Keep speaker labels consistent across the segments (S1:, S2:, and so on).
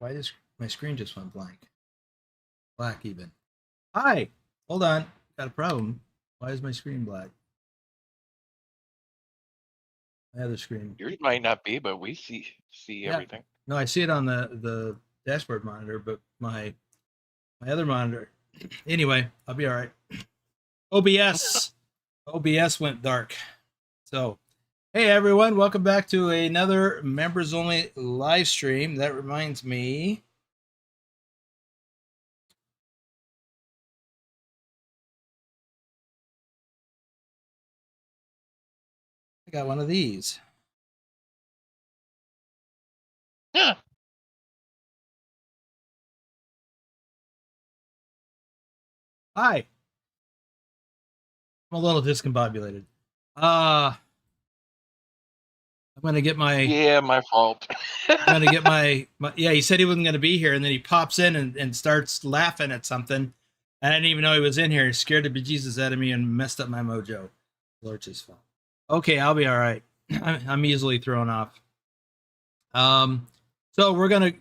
S1: Why does my screen just went blank? Black even. Hi. Hold on. Got a problem. Why is my screen black? My other screen.
S2: Yours might not be, but we see everything.
S1: No, I see it on the dashboard monitor, but my other monitor. Anyway, I'll be all right. OBS went dark. So, hey everyone, welcome back to another members only live stream. That reminds me. I got one of these.
S2: Yeah.
S1: Hi. I'm a little discombobulated. I'm gonna get my
S2: my fault.
S1: I'm gonna get my he said he wasn't gonna be here, and then he pops in and starts laughing at something. I didn't even know he was in here. He scared the bejesus out of me and messed up my mojo. Lorch's fault. Okay, I'll be all right. I'm easily thrown off. So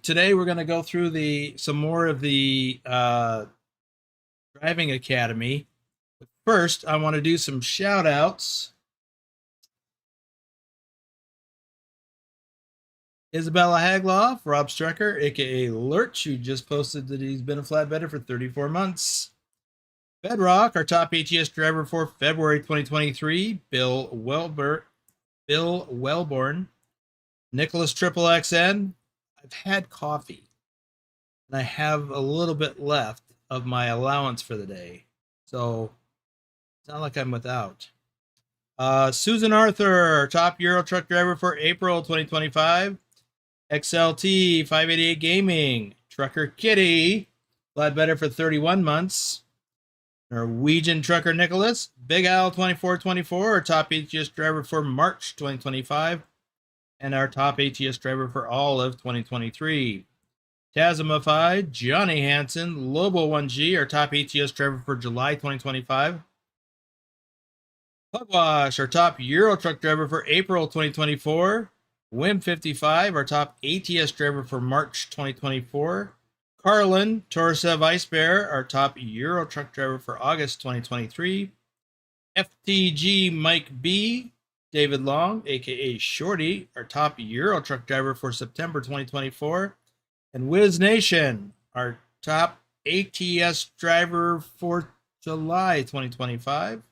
S1: today we're gonna go through some more of the driving academy. But first, I want to do some shout outs. Isabella Hagloff, Rob Strecker, aka Lurch, who just posted that he's been a flatbedder for 34 months. Bedrock, our top ATS driver for February 2023, Bill Wellborn. Nicholas Triple XN. I've had coffee, and I have a little bit left of my allowance for the day, so it's not like I'm without. Susan Arthur, top Euro truck driver for April 2025. XLT 588 Gaming, Trucker Kitty, flatbedder for 31 months. Norwegian Trucker Nicholas, Big Al 2424, our top ATS driver for March 2025, and our top ATS driver for all of 2023. Tasmified, Johnny Hansen, Lobo 1G, our top ATS driver for July 2025. Pugwash, our top Euro truck driver for April 2024. Wim55, our top ATS driver for March 2024. Carlin Torsev Ice Bear, our top Euro truck driver for August 2023. FTG Mike B, David Long, aka Shorty, our top Euro truck driver for September 2024. And Wiz Nation, our top ATS driver for July 2025.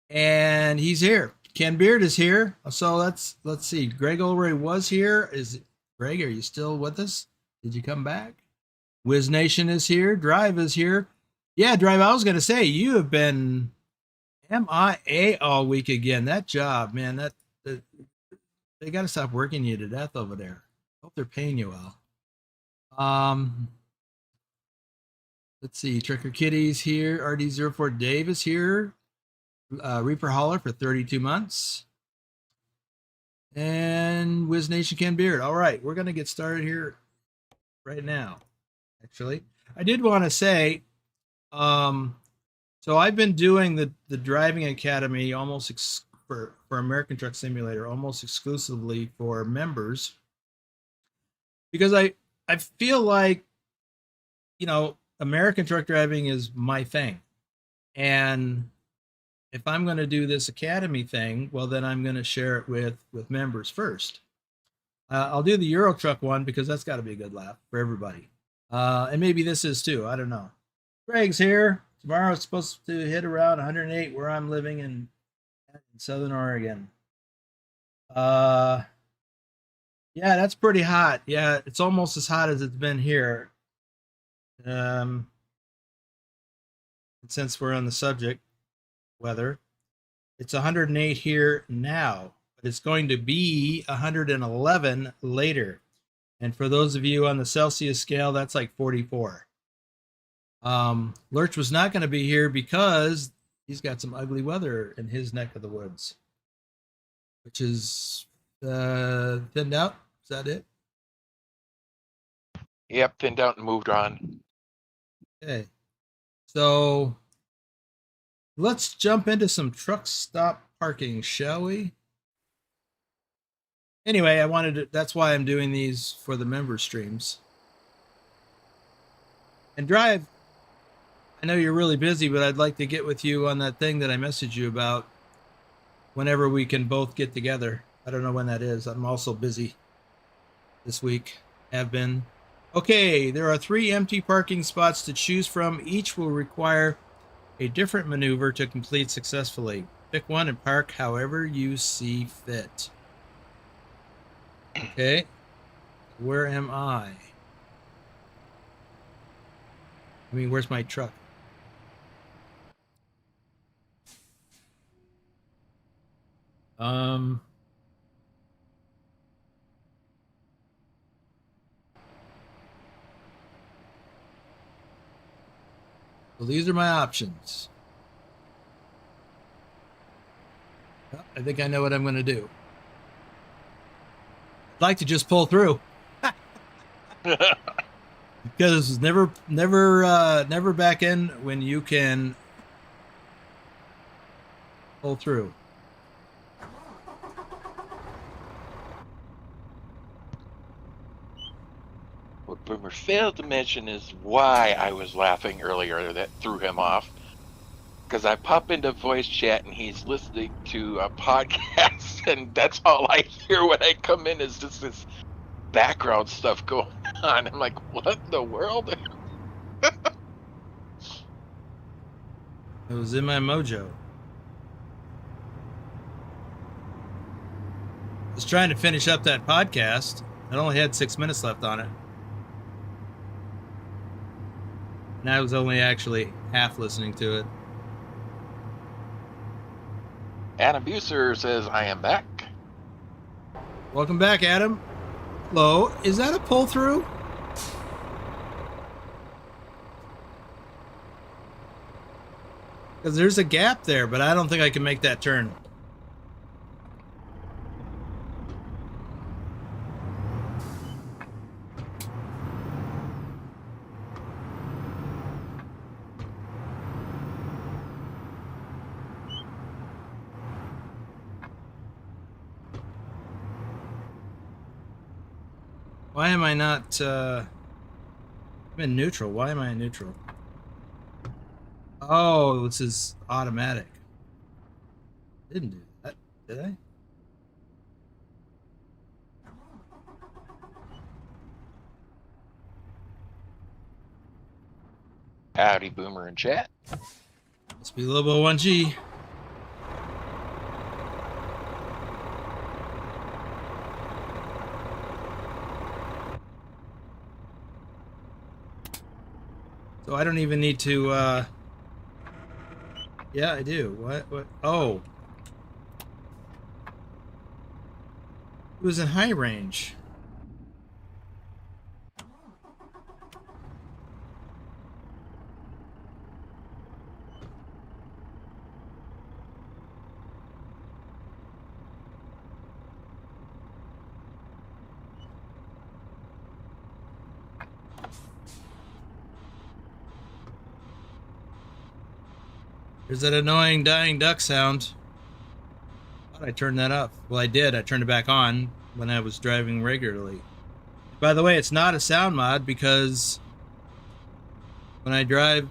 S1: And he's here. Ken Beard is here. So let's see. Greg Ulray was here. Greg, are you still with us? Did you come back? Wiz Nation is here. Drive is here. Yeah, Drive, I was going to say, you have been MIA all week again. That job, man, they got to stop working you to death over there. Hope they're paying you well. Let's see. Trucker Kitty's here. RD04 Dave is here. Reaper Holler for 32 months. And Wiz Nation Ken Beard. All right, we're going to get started here right now. Actually, I did want to say, so I've been doing the driving academy almost for American Truck Simulator almost exclusively for members, because I feel like, American truck driving is my thing, and if I'm going to do this academy thing, well, then I'm going to share it with members first. I'll do the Euro truck one because that's got to be a good laugh for everybody. And maybe this is too. I don't know. Greg's here. Tomorrow it's supposed to hit around 108 where I'm living in Southern Oregon. Yeah, that's pretty hot. Yeah, it's almost as hot as it's been here. Since we're on the subject, weather, it's 108 here now, but it's going to be 111 later. And for those of you on the Celsius scale, that's like 44. Lurch was not going to be here because he's got some ugly weather in his neck of the woods, which is thinned out. Is that it?
S2: Yep, thinned out and moved on.
S1: Okay, so let's jump into some truck stop parking, shall we? Anyway, I wanted to, that's why I'm doing these for the member streams. And Drive, I know you're really busy, but I'd like to get with you on that thing that I messaged you about whenever we can both get together. I don't know when that is. I'm also busy this week. Have been. Okay, there are 3 empty parking spots to choose from. Each will require a different maneuver to complete successfully. Pick one and park however you see fit. Okay, where am I? I mean, where's my truck? So these are my options. Well, I think I know what I'm going to do. I'd like to just pull through. Because never back in when you can pull through.
S2: What Boomer failed to mention is why I was laughing earlier that threw him off. Because I pop into voice chat and he's listening to a podcast, and that's all I hear when I come in is just this background stuff going on. I'm like, what in the world?
S1: It was in my mojo. I was trying to finish up that podcast. I only had 6 minutes left on it. And I was only actually half listening to it.
S2: Adam Buser says, I am back.
S1: Welcome back, Adam. Hello. Is that a pull through? Because there's a gap there, but I don't think I can make that turn. Why am I not, I'm in neutral. Why am I in neutral? Oh, this is automatic. Didn't do that, did I?
S2: Howdy, Boomer in chat.
S1: Must be Lobo 1G. So I don't even need to, yeah, I do. What? Oh. It was in high range. There's that annoying dying duck sound. Thought I turned that up. Well, I did. I turned it back on when I was driving regularly. By the way, it's not a sound mod because when I drive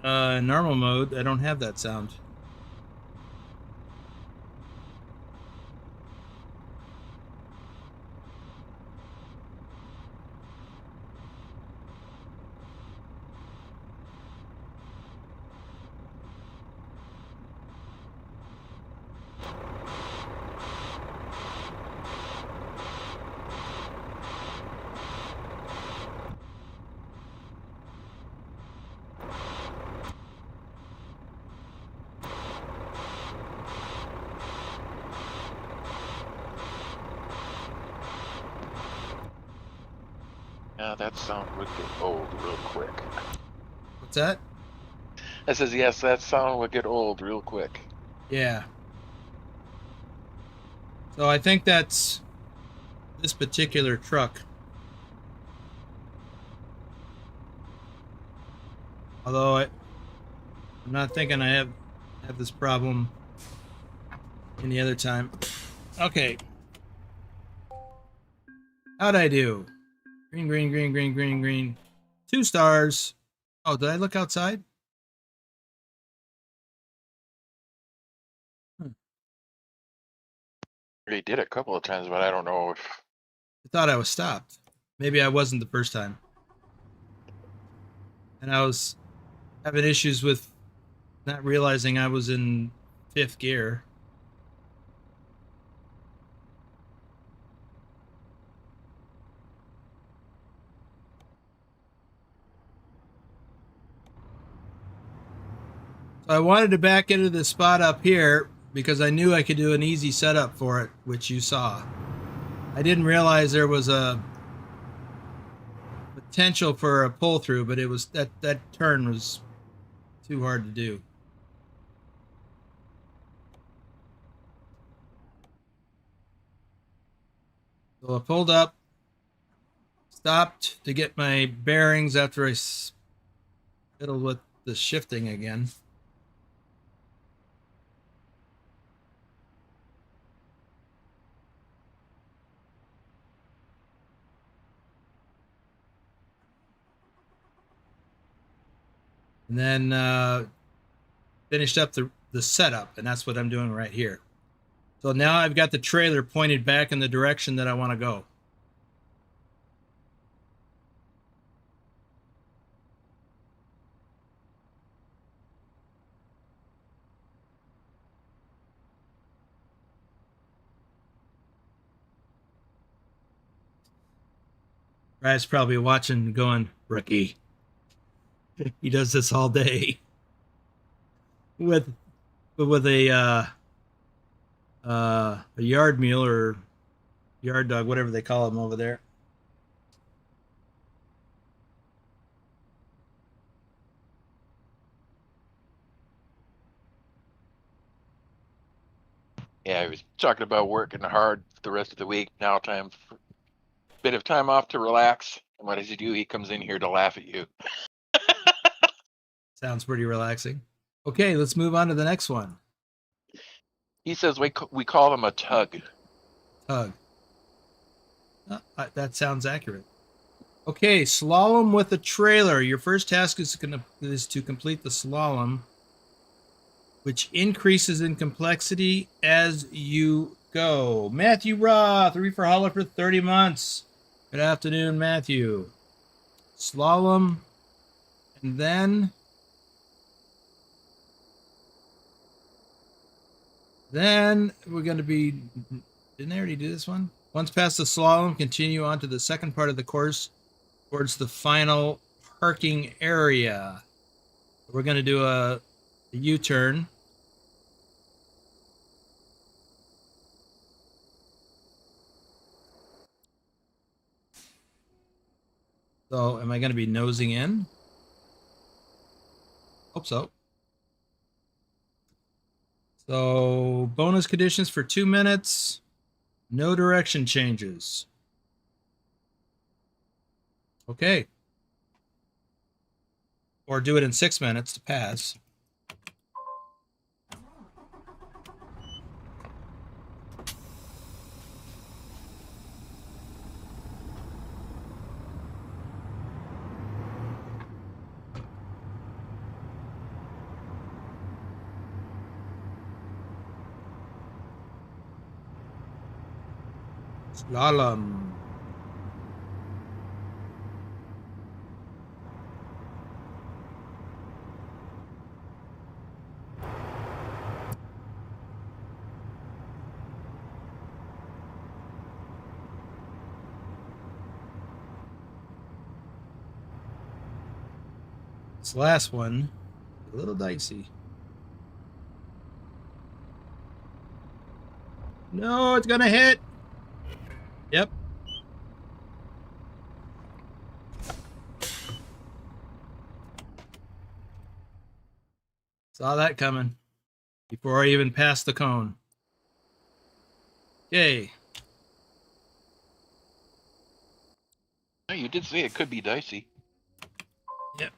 S1: in normal mode, I don't have that sound.
S2: That sound would get old real quick.
S1: What's that?
S2: I says, yes, that sound would get old real quick.
S1: Yeah. So I think that's this particular truck. Although I'm not thinking I have this problem any other time. Okay. How'd I do? Green, green, green, green, green, green. 2 stars. Oh, did I look outside?
S2: He did a couple of times, but I don't know if.
S1: I thought I was stopped. Maybe I wasn't the first time. And I was having issues with not realizing I was in 5th gear. So I wanted to back into the spot up here because I knew I could do an easy setup for it, which you saw. I didn't realize there was a potential for a pull through, but it was that turn was too hard to do. So I pulled up, stopped to get my bearings after I fiddled with the shifting again. And then finished up the setup, and that's what I'm doing right here. So now I've got the trailer pointed back in the direction that I want to go. Brad's probably watching going, rookie. He does this all day with a yard mule or yard dog, whatever they call them over there.
S2: Yeah, I was talking about working hard the rest of the week. Now time for a bit of time off to relax. And what does he do? He comes in here to laugh at you.
S1: Sounds pretty relaxing. Okay, let's move on to the next one.
S2: He says we call him a tug.
S1: Tug. That sounds accurate. Okay, slalom with a trailer. Your first task is to complete the slalom, which increases in complexity as you go. Matthew Roth, Reefer Hauler for 30 months. Good afternoon, Matthew. Slalom, and then we're going to be, didn't I already do this one? Once past the slalom, continue on to the second part of the course towards the final parking area. We're going to do a U-turn. So am I going to be nosing in? Hope so. So bonus conditions for 2 minutes. No direction changes. Okay. Or do it in 6 minutes to pass. Slalom. This last one, a little dicey. No, it's gonna hit. Yep. Saw that coming before I even passed the cone. Okay.
S2: Oh, you did say it could be dicey.
S1: Yep.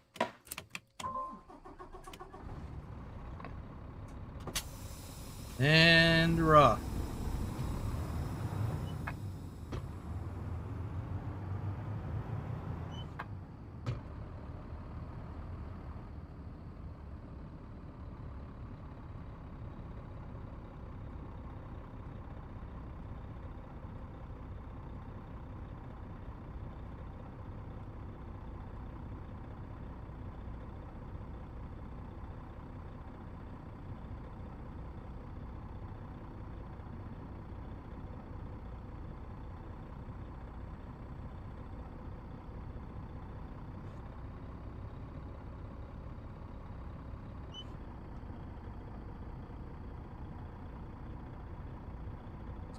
S1: And raw.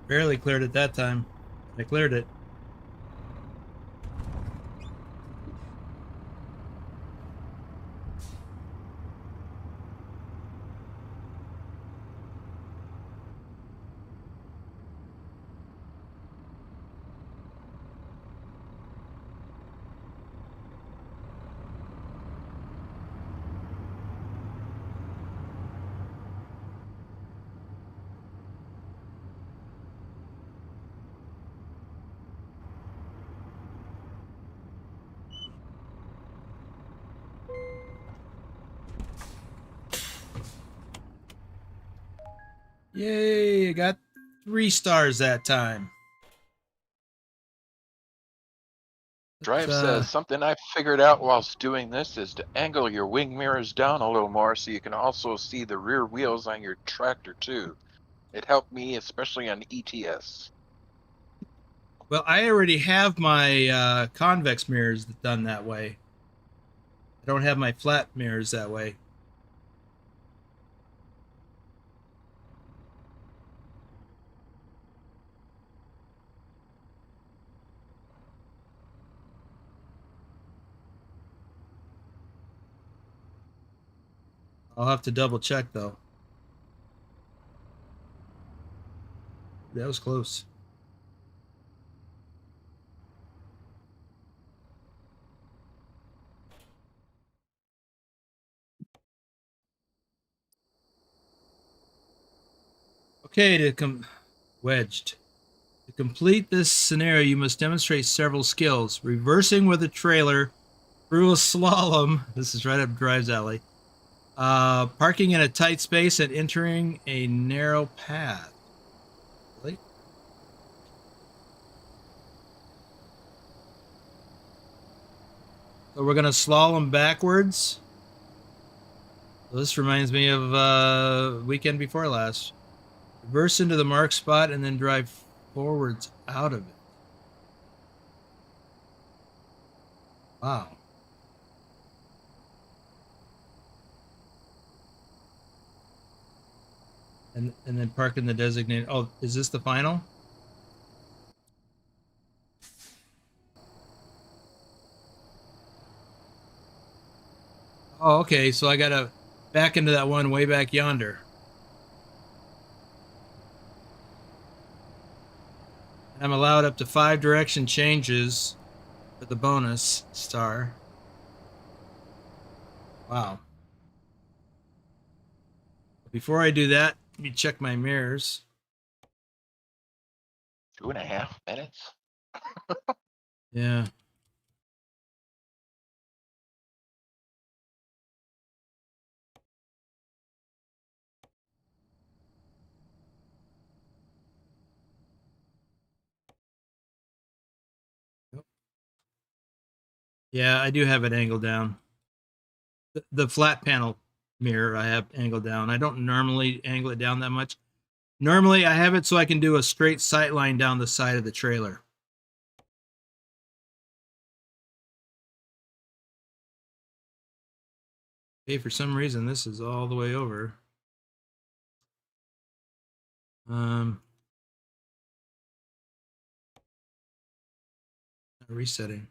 S1: Barely cleared it that time. I cleared it. Yay, I got 3 stars that time.
S2: Drive
S1: Let's,
S2: says something I figured out whilst doing this is to angle your wing mirrors down a little more so you can also see the rear wheels on your tractor too. It helped me, especially on ETS.
S1: well, I already have my convex mirrors done that way. I don't have my flat mirrors that way. I'll have to double check though. That was close. Okay, to come wedged. To complete this scenario, you must demonstrate several skills. Reversing with a trailer through a slalom. This is right up Drive's alley. Parking in a tight space and entering a narrow path. Really? So we're gonna slalom backwards. This reminds me of weekend before last. Reverse into the marked spot and then drive forwards out of it. Wow. And then park in the designated. Oh, is this the final? Oh, okay. So I gotta back into that one way back yonder. And I'm allowed up to 5 direction changes for the bonus star. Wow. Before I do that, let me check my mirrors.
S2: 2.5 minutes?
S1: Yeah. Yeah, I do have it angled down. The flat panel mirror I have angled down. I don't normally angle it down that much. Normally I have it so I can do a straight sight line down the side of the trailer. Okay, for some reason this is all the way over. Resetting.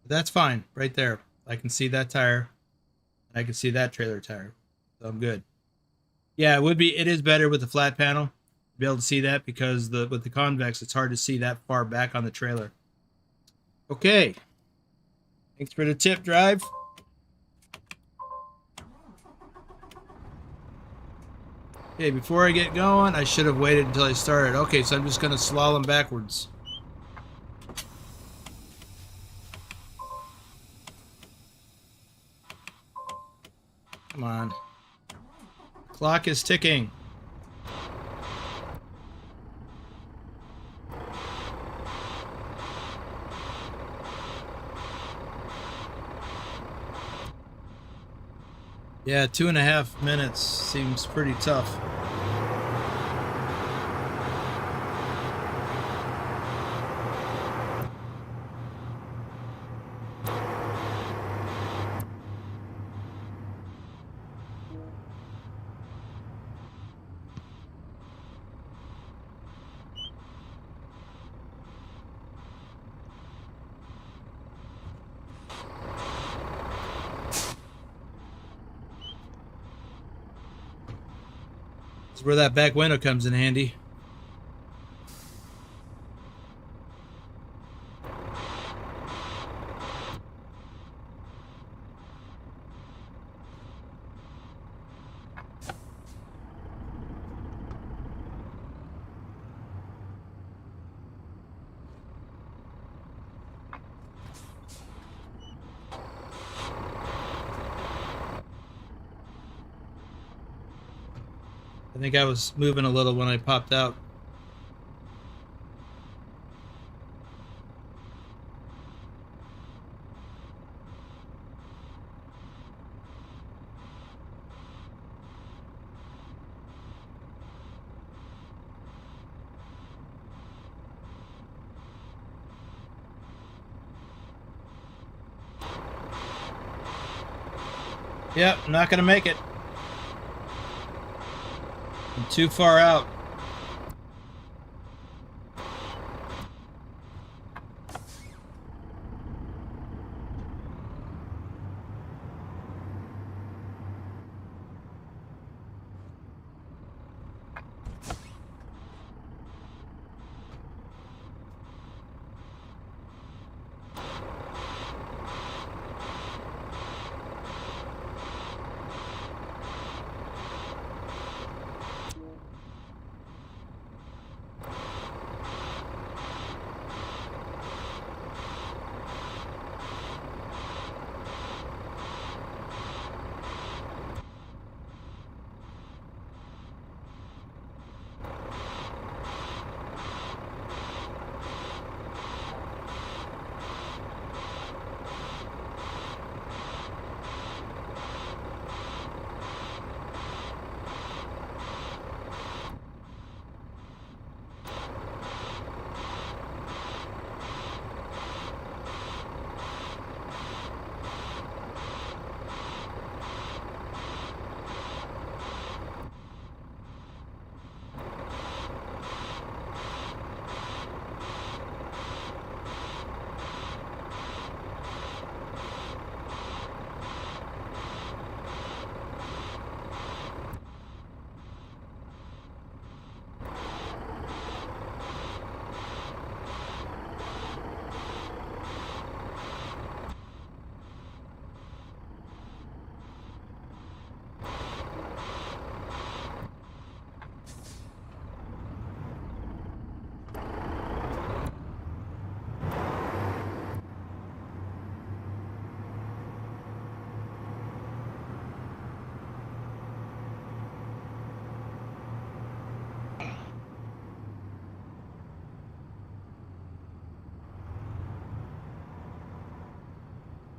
S1: That's fine right there. I can see that tire and I can see that trailer tire. So I'm good. Yeah, it would be. It is better with the flat panel to be able to see that, because with the convex, it's hard to see that far back on the trailer. Okay. Thanks for the tip, Drive. Okay, before I get going, I should have waited until I started. Okay, so I'm just going to slalom backwards. Come on. Clock is ticking. Yeah, 2.5 minutes seems pretty tough. This is where that back window comes in handy. I think I was moving a little when I popped out. Yep, I'm not gonna make it. I'm too far out.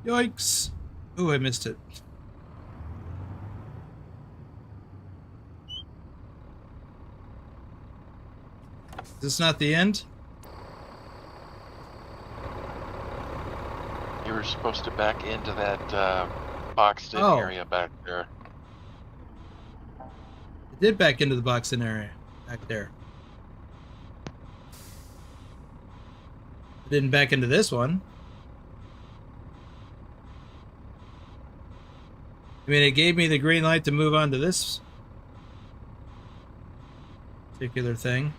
S1: Yikes. Ooh, I missed it. Is this not the end?
S2: You were supposed to back into that boxed-in area back there.
S1: It did back into the boxed-in area back there. It didn't back into this one. I mean, it gave me the green light to move on to this particular thing.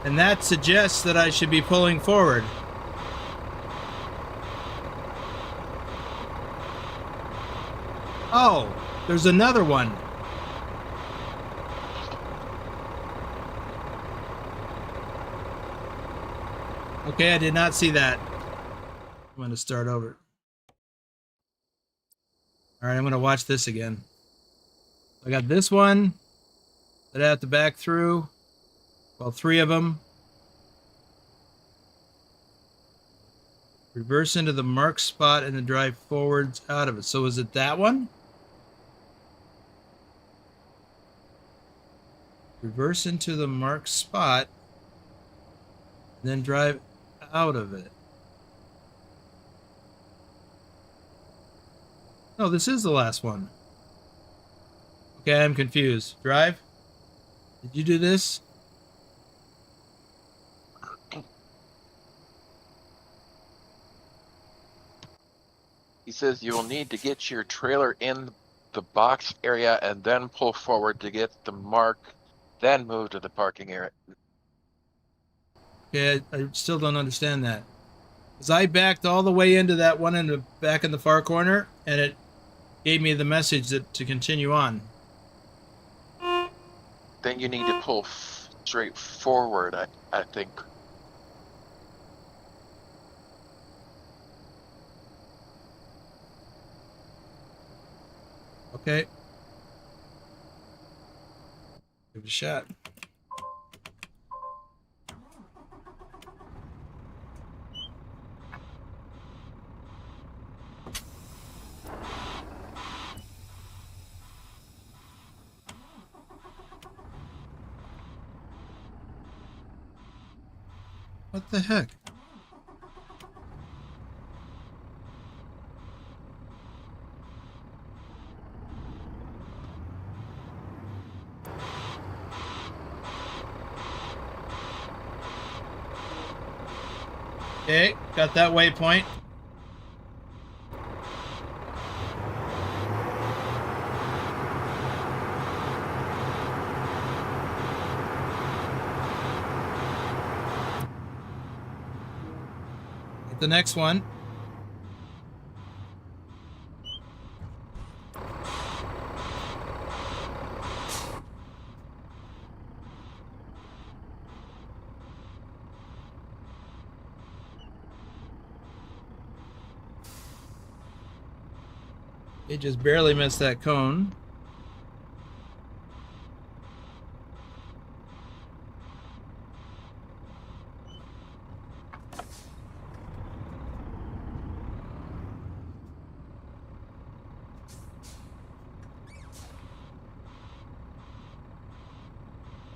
S1: And that suggests that I should be pulling forward. Oh, there's another one. Okay, I did not see that. I'm going to start over. All right, I'm going to watch this again. I got this one that I have to back through. Well, 3 of them. Reverse into the marked spot and then drive forwards out of it. So is it that one? Reverse into the marked spot and then drive out of it. No, this is the last one. Okay, I'm confused. Drive? Did you do this?
S2: He says you will need to get your trailer in the box area and then pull forward to get the mark, then move to the parking area.
S1: Okay, I still don't understand that. Because I backed all the way into that one in the back in the far corner, and it gave me the message that to continue on.
S2: Then you need to pull straight forward, I think.
S1: Okay. Give it a shot. What the heck? Okay, got that waypoint. Get the next one. It just barely missed that cone.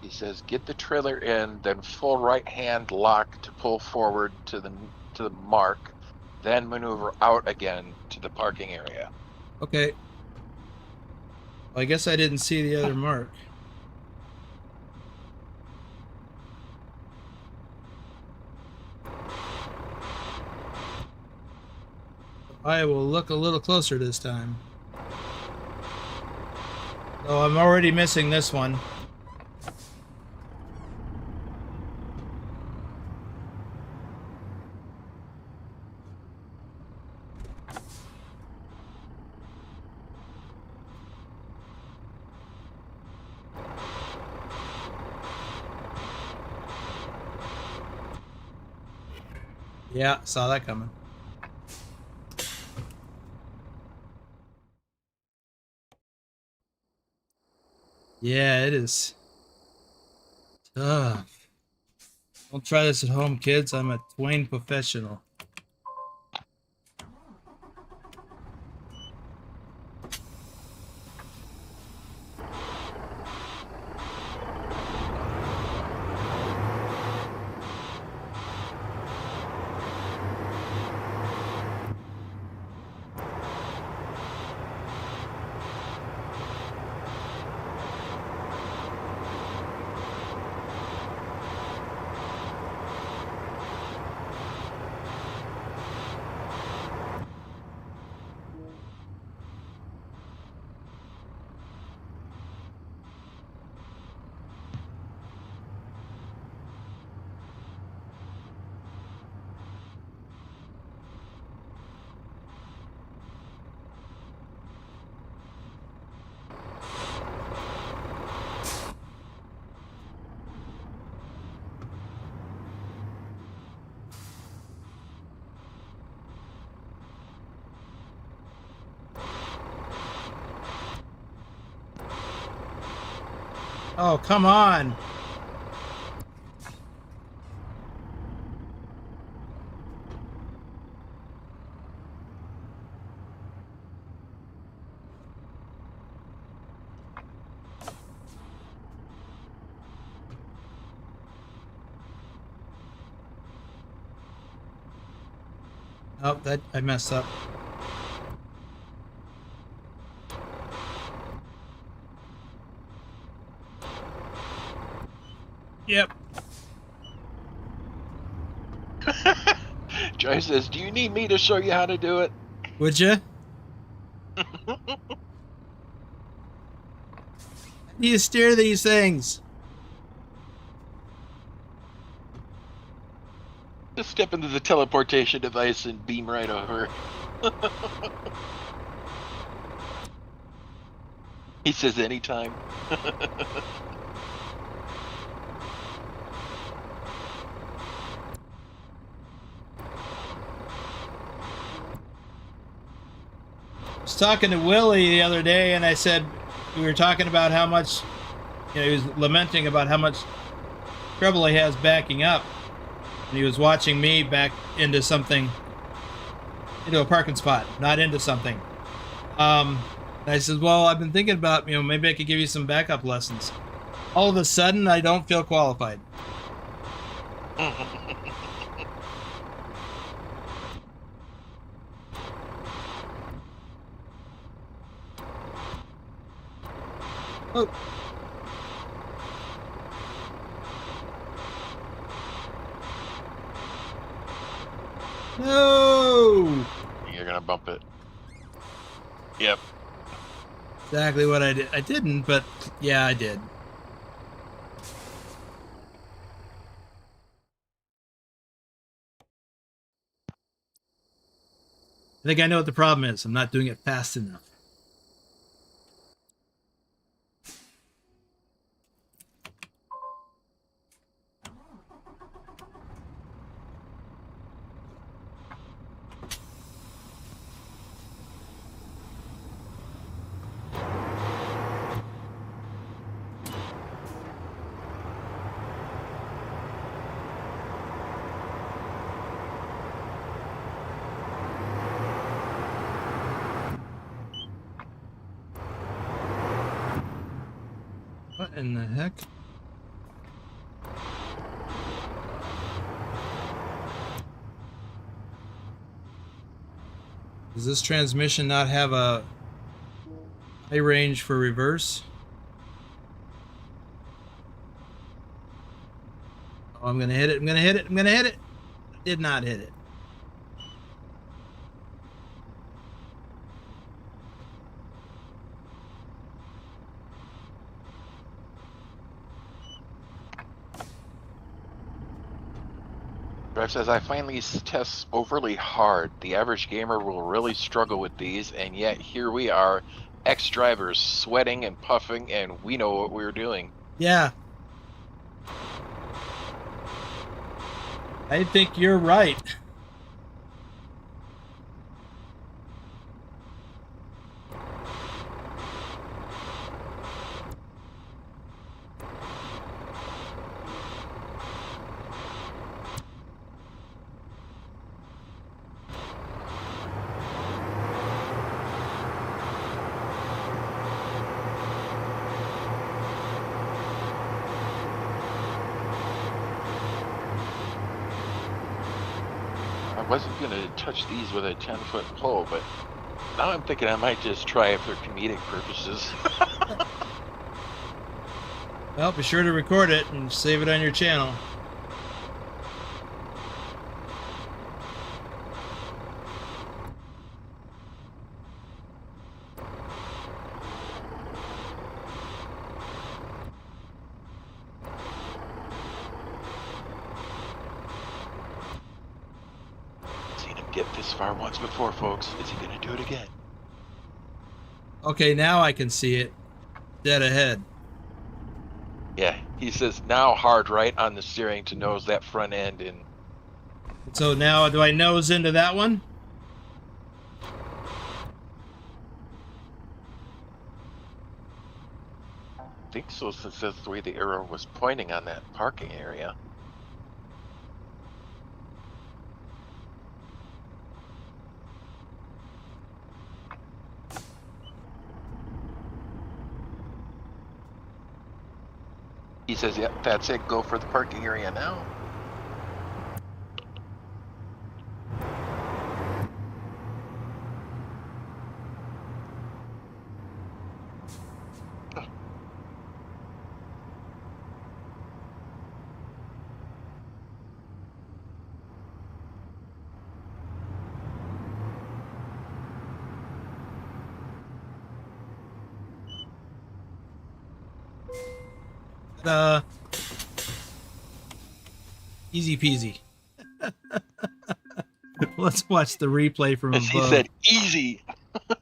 S2: He says get the trailer in, then full right hand lock to pull forward to the mark, then maneuver out again to the parking area.
S1: Okay. Well, I guess I didn't see the other mark. I will look a little closer this time. Oh, I'm already missing this one. Yeah, saw that coming. Yeah, it is tough. Don't try this at home, kids. I'm a Twain professional. Oh, come on. Oh, that I messed up. Yep.
S2: Joy says, "Do you need me to show you how to do it?"
S1: Would you? How do you steer these things?
S2: Just step into the teleportation device and beam right over. He says anytime.
S1: I was talking to Willie the other day, and I said we were talking about how much, he was lamenting about how much trouble he has backing up, and he was watching me back into something, into a parking spot, not into something. And I said, well, I've been thinking about, maybe I could give you some backup lessons. All of a sudden, I don't feel qualified. Oh. No!
S2: You're gonna bump it. Yep.
S1: Exactly what I did. I didn't, but yeah, I did. I think I know what the problem is. I'm not doing it fast enough. What in the heck? Does this transmission not have a high range for reverse? Oh, I'm gonna hit it. I'm gonna hit it. I'm gonna hit it. I did not hit it.
S2: Drive says, I find these tests overly hard. The average gamer will really struggle with these, and yet here we are, ex-drivers sweating and puffing, and we know what we're doing.
S1: Yeah. I think you're right.
S2: I wasn't going to touch these with a 10-foot pole, but now I'm thinking I might just try it for comedic purposes.
S1: Well, be sure to record it and save it on your channel.
S2: Seen him get this far once before, folks. Is he going to do it again?
S1: Okay, now I can see it. Dead ahead.
S2: Yeah, he says now hard right on the steering to nose that front end in.
S1: So now, do I nose into that one?
S2: I think so, since that's the way the arrow was pointing on that parking area. He says, yep, that's it. Go for the parking area now.
S1: Easy peasy. Let's watch the replay from above.
S2: He said, easy.
S1: All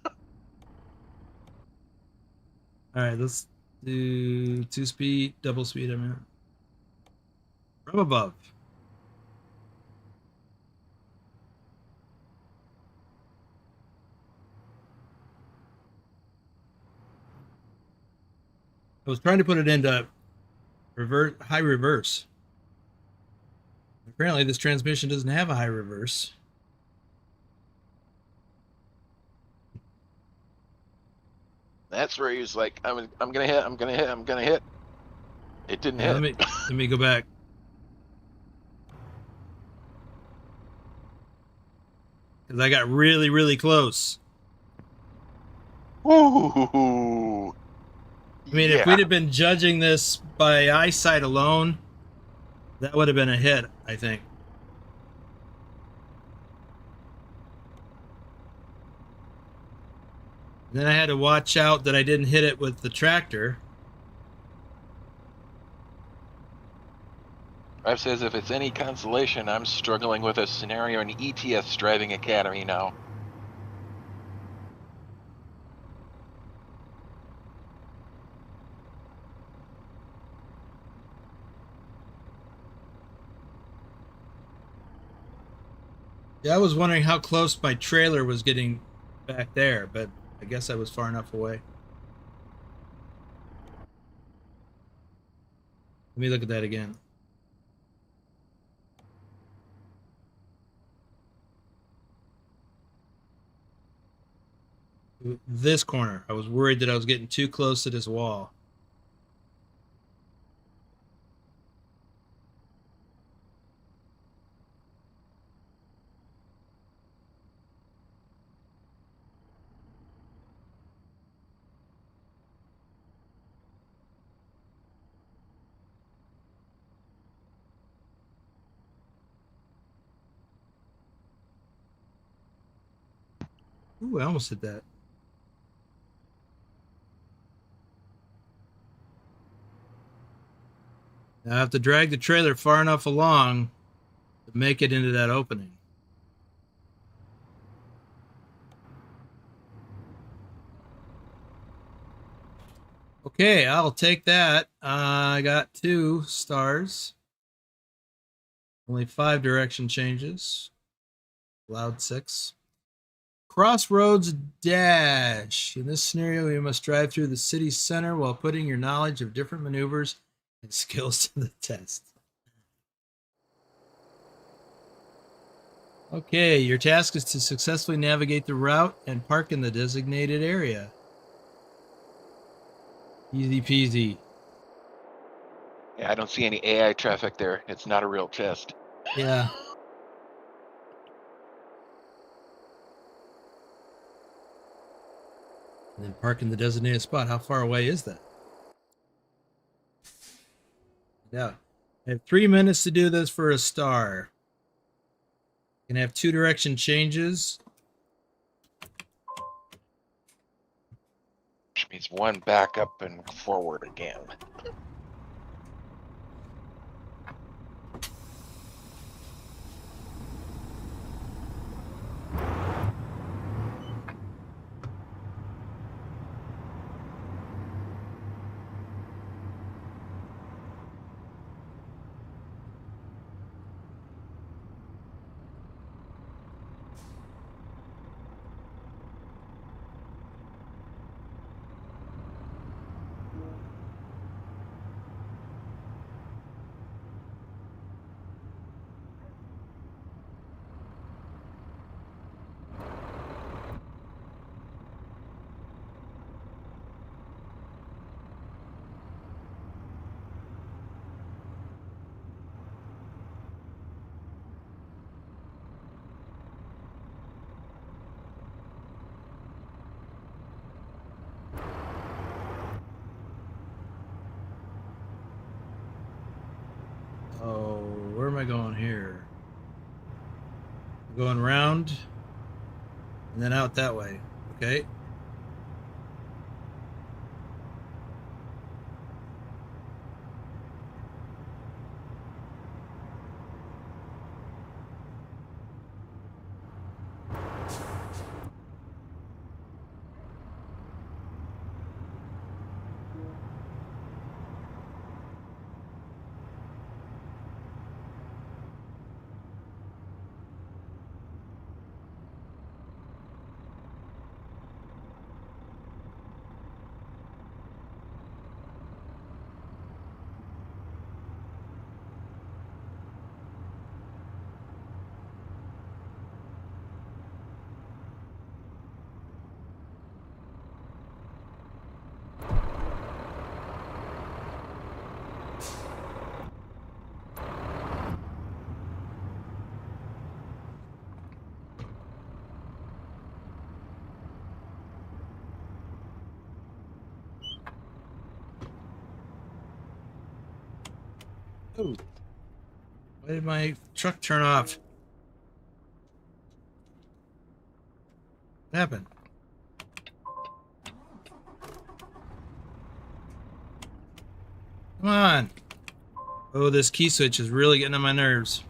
S1: right, let's do 2-speed, double speed. I mean, from above. I was trying to put it into high reverse. Apparently, this transmission doesn't have a high reverse.
S2: That's where he was like, I'm gonna hit, I'm gonna hit, I'm gonna hit. It didn't hit.
S1: Let me go back. Because I got really, really close.
S2: Ooh.
S1: I mean, if we'd have been judging this by eyesight alone, that would have been a hit, I think. And then I had to watch out that I didn't hit it with the tractor.
S2: I've says if it's any consolation, I'm struggling with a scenario in ETS Driving Academy now.
S1: Yeah, I was wondering how close my trailer was getting back there, but I guess I was far enough away. Let me look at that again. This corner. I was worried that I was getting too close to this wall. Ooh, I almost hit that. Now I have to drag the trailer far enough along to make it into that opening. Okay, I'll take that. I got 2 stars. Only 5 direction changes. Allowed 6. Crossroads Dash. In this scenario, you must drive through the city center while putting your knowledge of different maneuvers and skills to the test. Okay, your task is to successfully navigate the route and park in the designated area. Easy peasy.
S2: Yeah, I don't see any AI traffic there. It's not a real test.
S1: Yeah. And then park in the designated spot. How far away is that? Yeah. I have 3 minutes to do this for a star. Can have 2 direction changes.
S2: Which means 1 back up and forward again.
S1: Oh, where am I going here? I'm going around and then out that way. Okay. Oh, why did my truck turn off? What happened? Come on. Oh, this key switch is really getting on my nerves.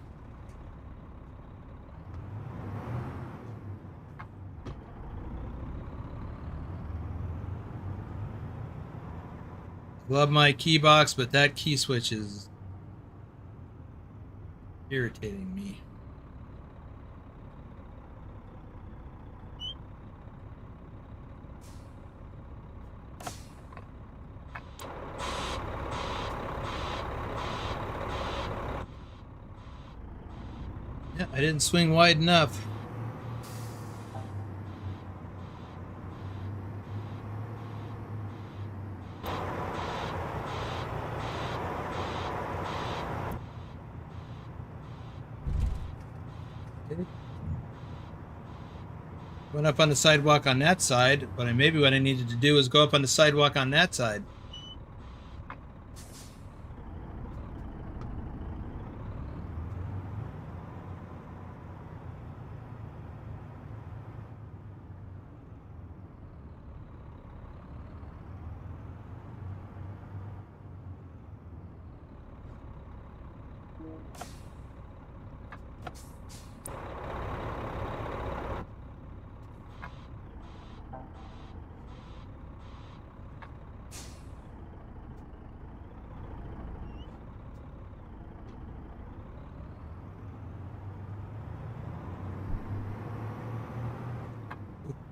S1: Love my key box, but that key switch is irritating me. Yeah, I didn't swing wide enough. Okay. Went up on the sidewalk on that side, but maybe what I needed to do is go up on the sidewalk on that side.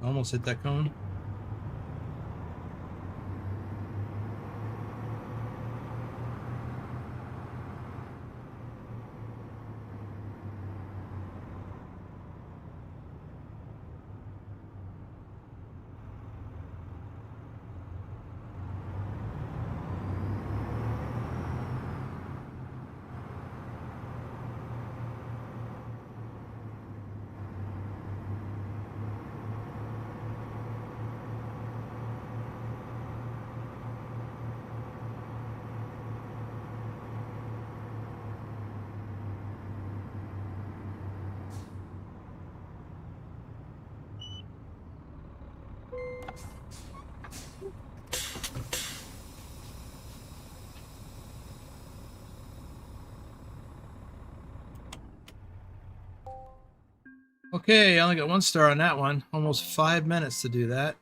S1: Almost hit that cone. Okay, I only got 1 star on that one. Almost 5 minutes to do that.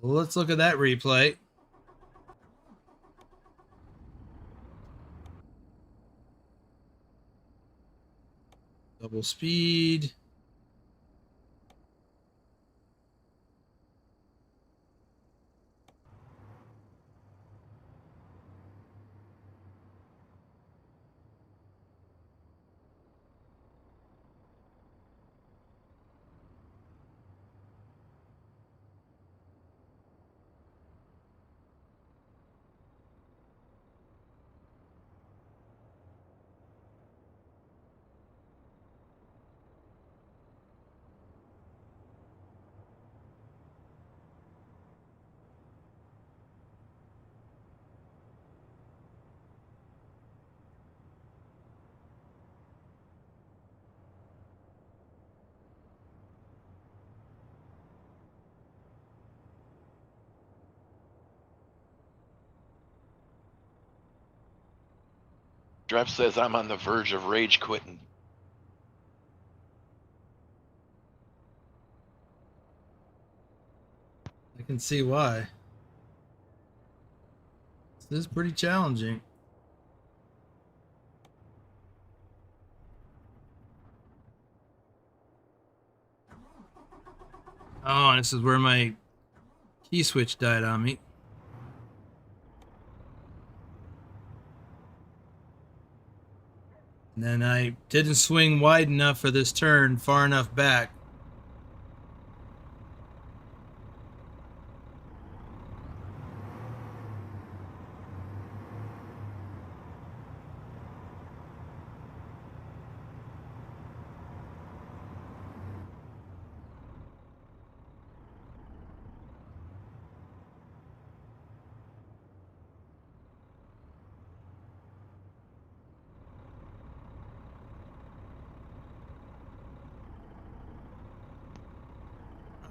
S1: Let's look at that replay. Double speed.
S2: Drev says I'm on the verge of rage quitting.
S1: I can see why. This is pretty challenging. Oh, and this is where my key switch died on me. And then I didn't swing wide enough for this turn, far enough back.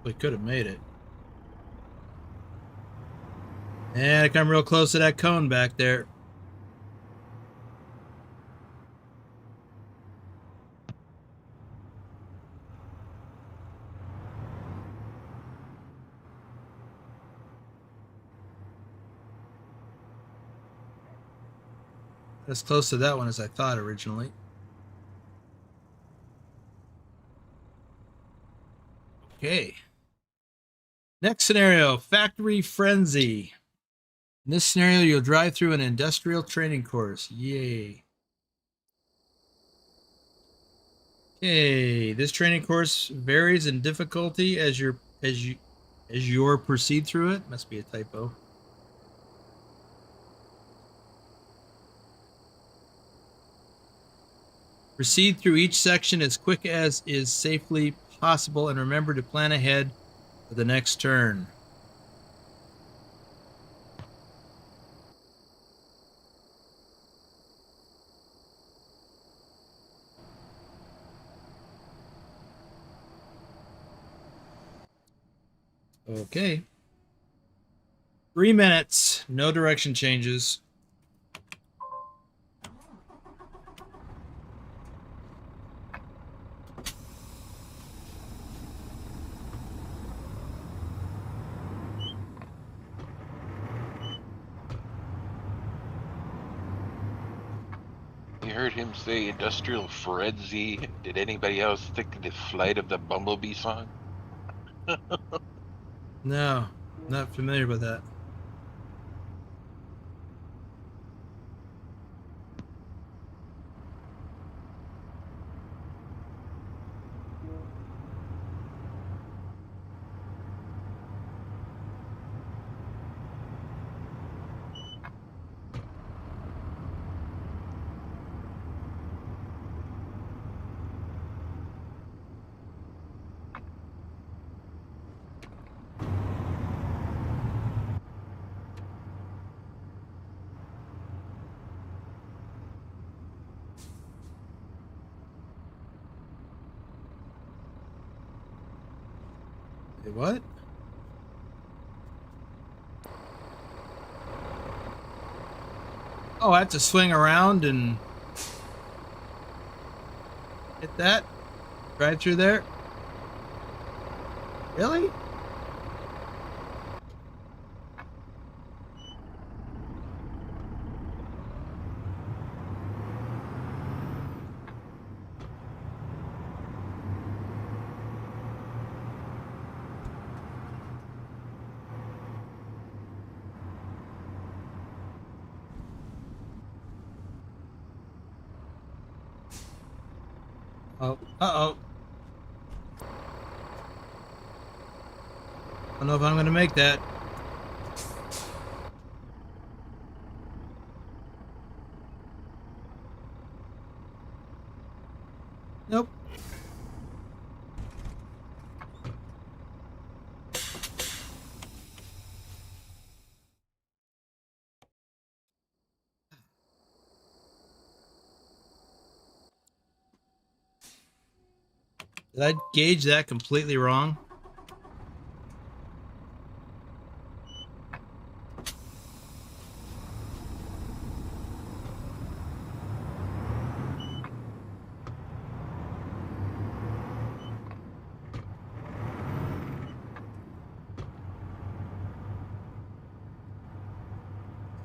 S1: We could have made it. And I come real close to that cone back there. As close to that one as I thought originally. Okay. Next scenario, factory frenzy. In this scenario, you'll drive through an industrial training course. Yay. Okay, this training course varies in difficulty as you're proceed through it. Must be a typo. Proceed through each section as quick as is safely possible, and remember to plan ahead for the next turn. Okay. 3 minutes, no direction changes.
S2: You heard him say industrial frenzy. Did anybody else think of the Flight of the Bumblebee song?
S1: No, not familiar with that. Wait, what? Oh, I have to swing around and hit that? Drive through there? Really? Oh, uh-oh. I don't know if I'm going to make that. Nope. Did I gauge that completely wrong?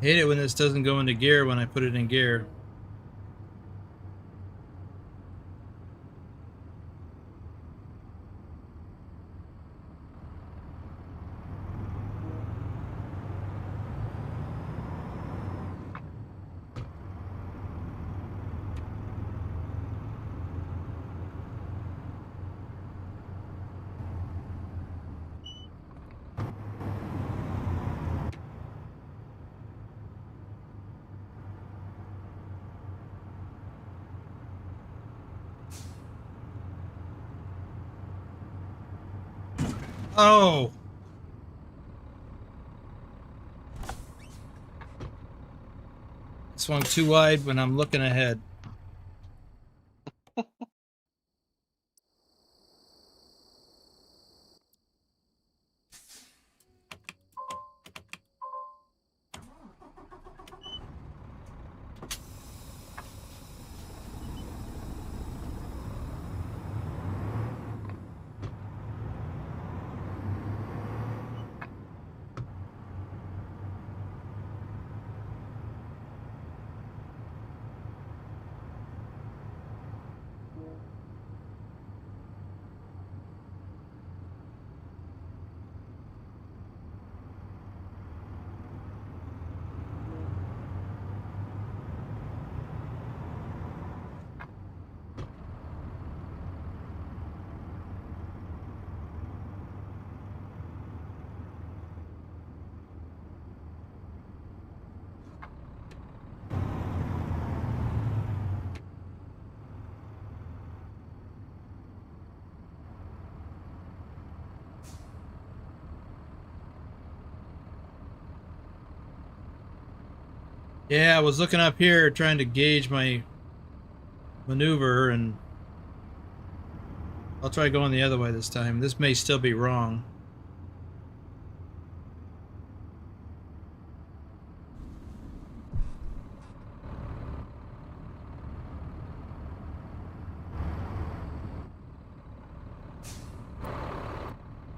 S1: hate it when this doesn't go into gear when I put it in gear. Oh! Swung too wide when I'm looking ahead. Yeah, I was looking up here trying to gauge my maneuver, and I'll try going the other way this time. This may still be wrong.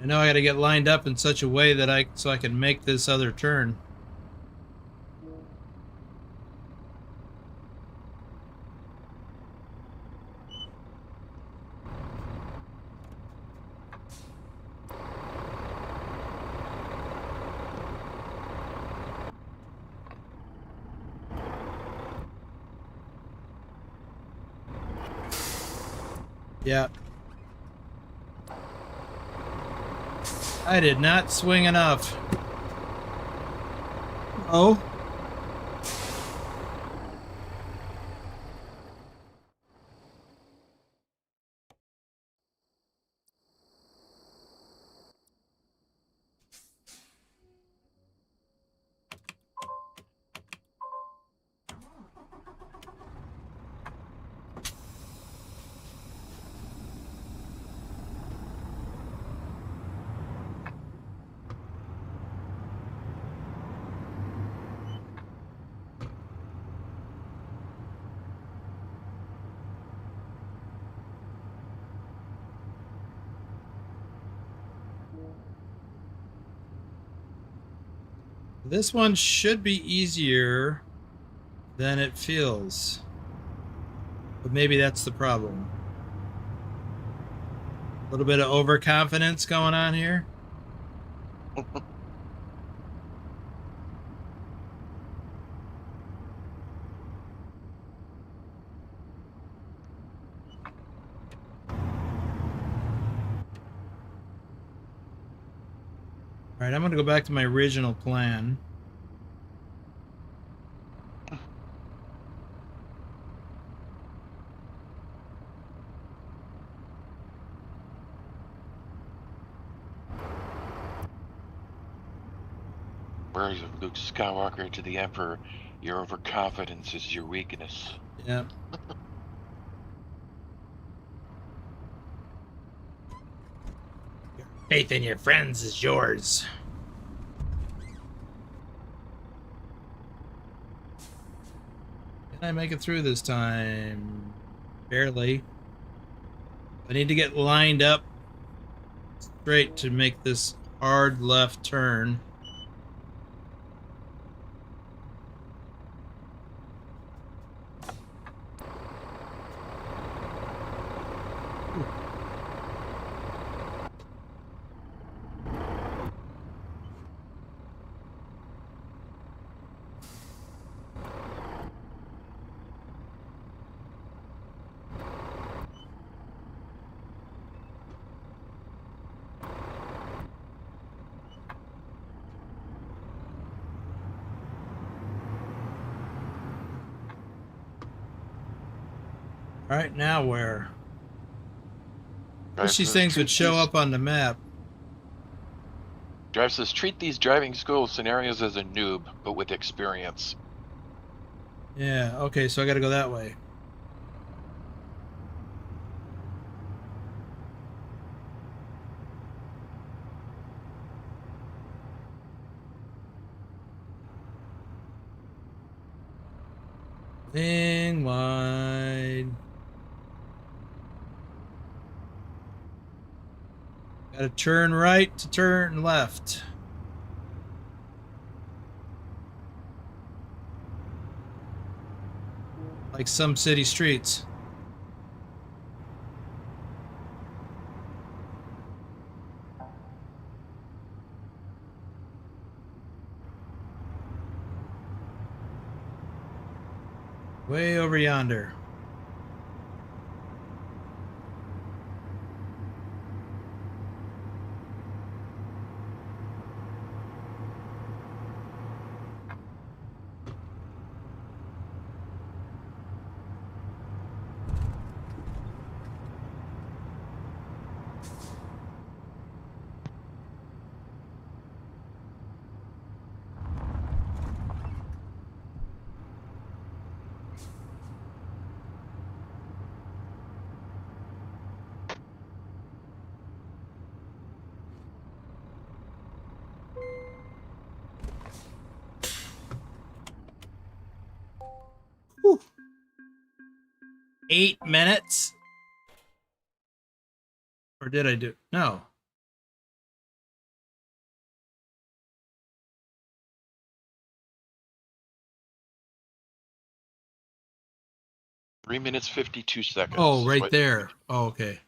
S1: I know I got to get lined up in such a way that so I can make this other turn. Yeah. I did not swing enough. Oh. This one should be easier than it feels. But maybe that's the problem. A little bit of overconfidence going on here. All right, I'm going to go back to my original plan.
S2: Words of Luke Skywalker to the Emperor, your overconfidence is your weakness.
S1: Yeah. Your faith in your friends is yours. Can I make it through this time? Barely. I need to get lined up straight to make this hard left turn. All right, now where?
S2: Drive
S1: Wish these
S2: says,
S1: things would show up on the map.
S2: Drive says, treat these driving school scenarios as a noob, but with experience.
S1: Yeah, okay, so I gotta go that way. Lane wide. Gotta turn right to turn left. Like some city streets. Way over yonder. Whew. 8 minutes? Or did I do? No.
S2: Three minutes, 52 seconds.
S1: Oh, right there. Oh, okay.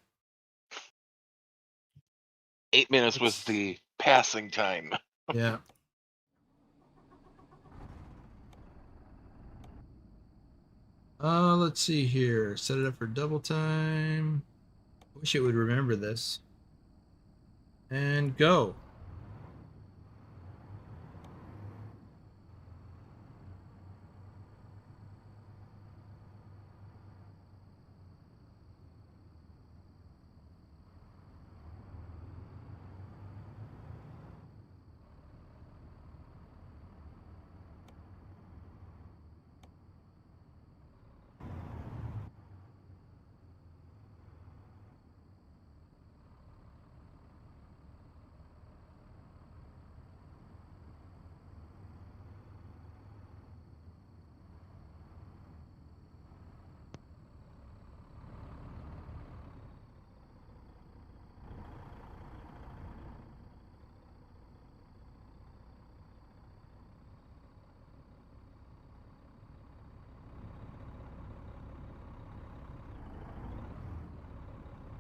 S2: 8 minutes was the passing time.
S1: Yeah. Let's see here. Set it up for double time. Wish it would remember this. And go.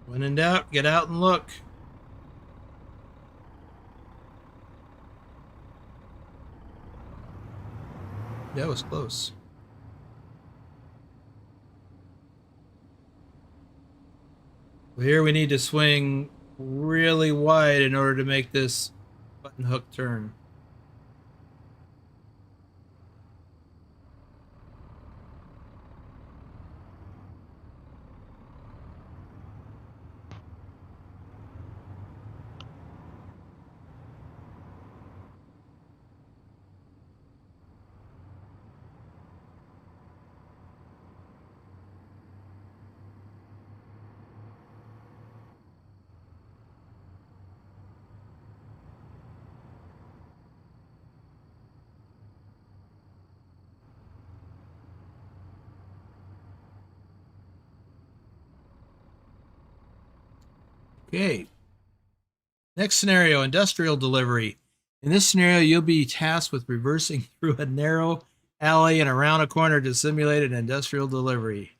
S1: When in doubt, get out and look. That was close. Well, here we need to swing really wide in order to make this button hook turn. Okay. Next scenario, industrial delivery. In this scenario, you'll be tasked with reversing through a narrow alley and around a corner to simulate an industrial delivery.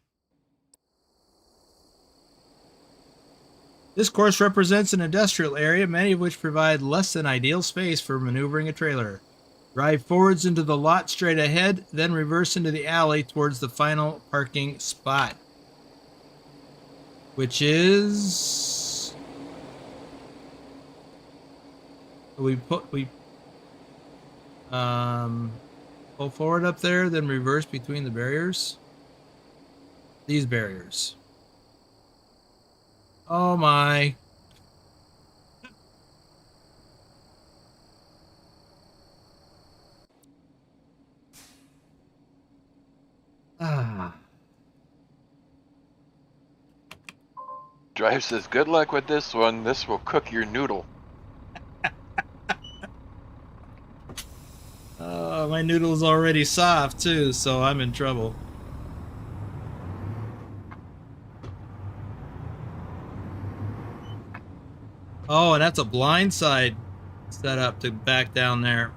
S1: This course represents an industrial area, many of which provide less than ideal space for maneuvering a trailer. Drive forwards into the lot straight ahead, then reverse into the alley towards the final parking spot, which is we pull forward up there, then reverse between the barriers. these barriers. Oh my. Ah.
S2: Drive says, good luck with this one. This will cook your noodle.
S1: My noodle's already soft too, so I'm in trouble. Oh, and that's a blind side setup to back down there.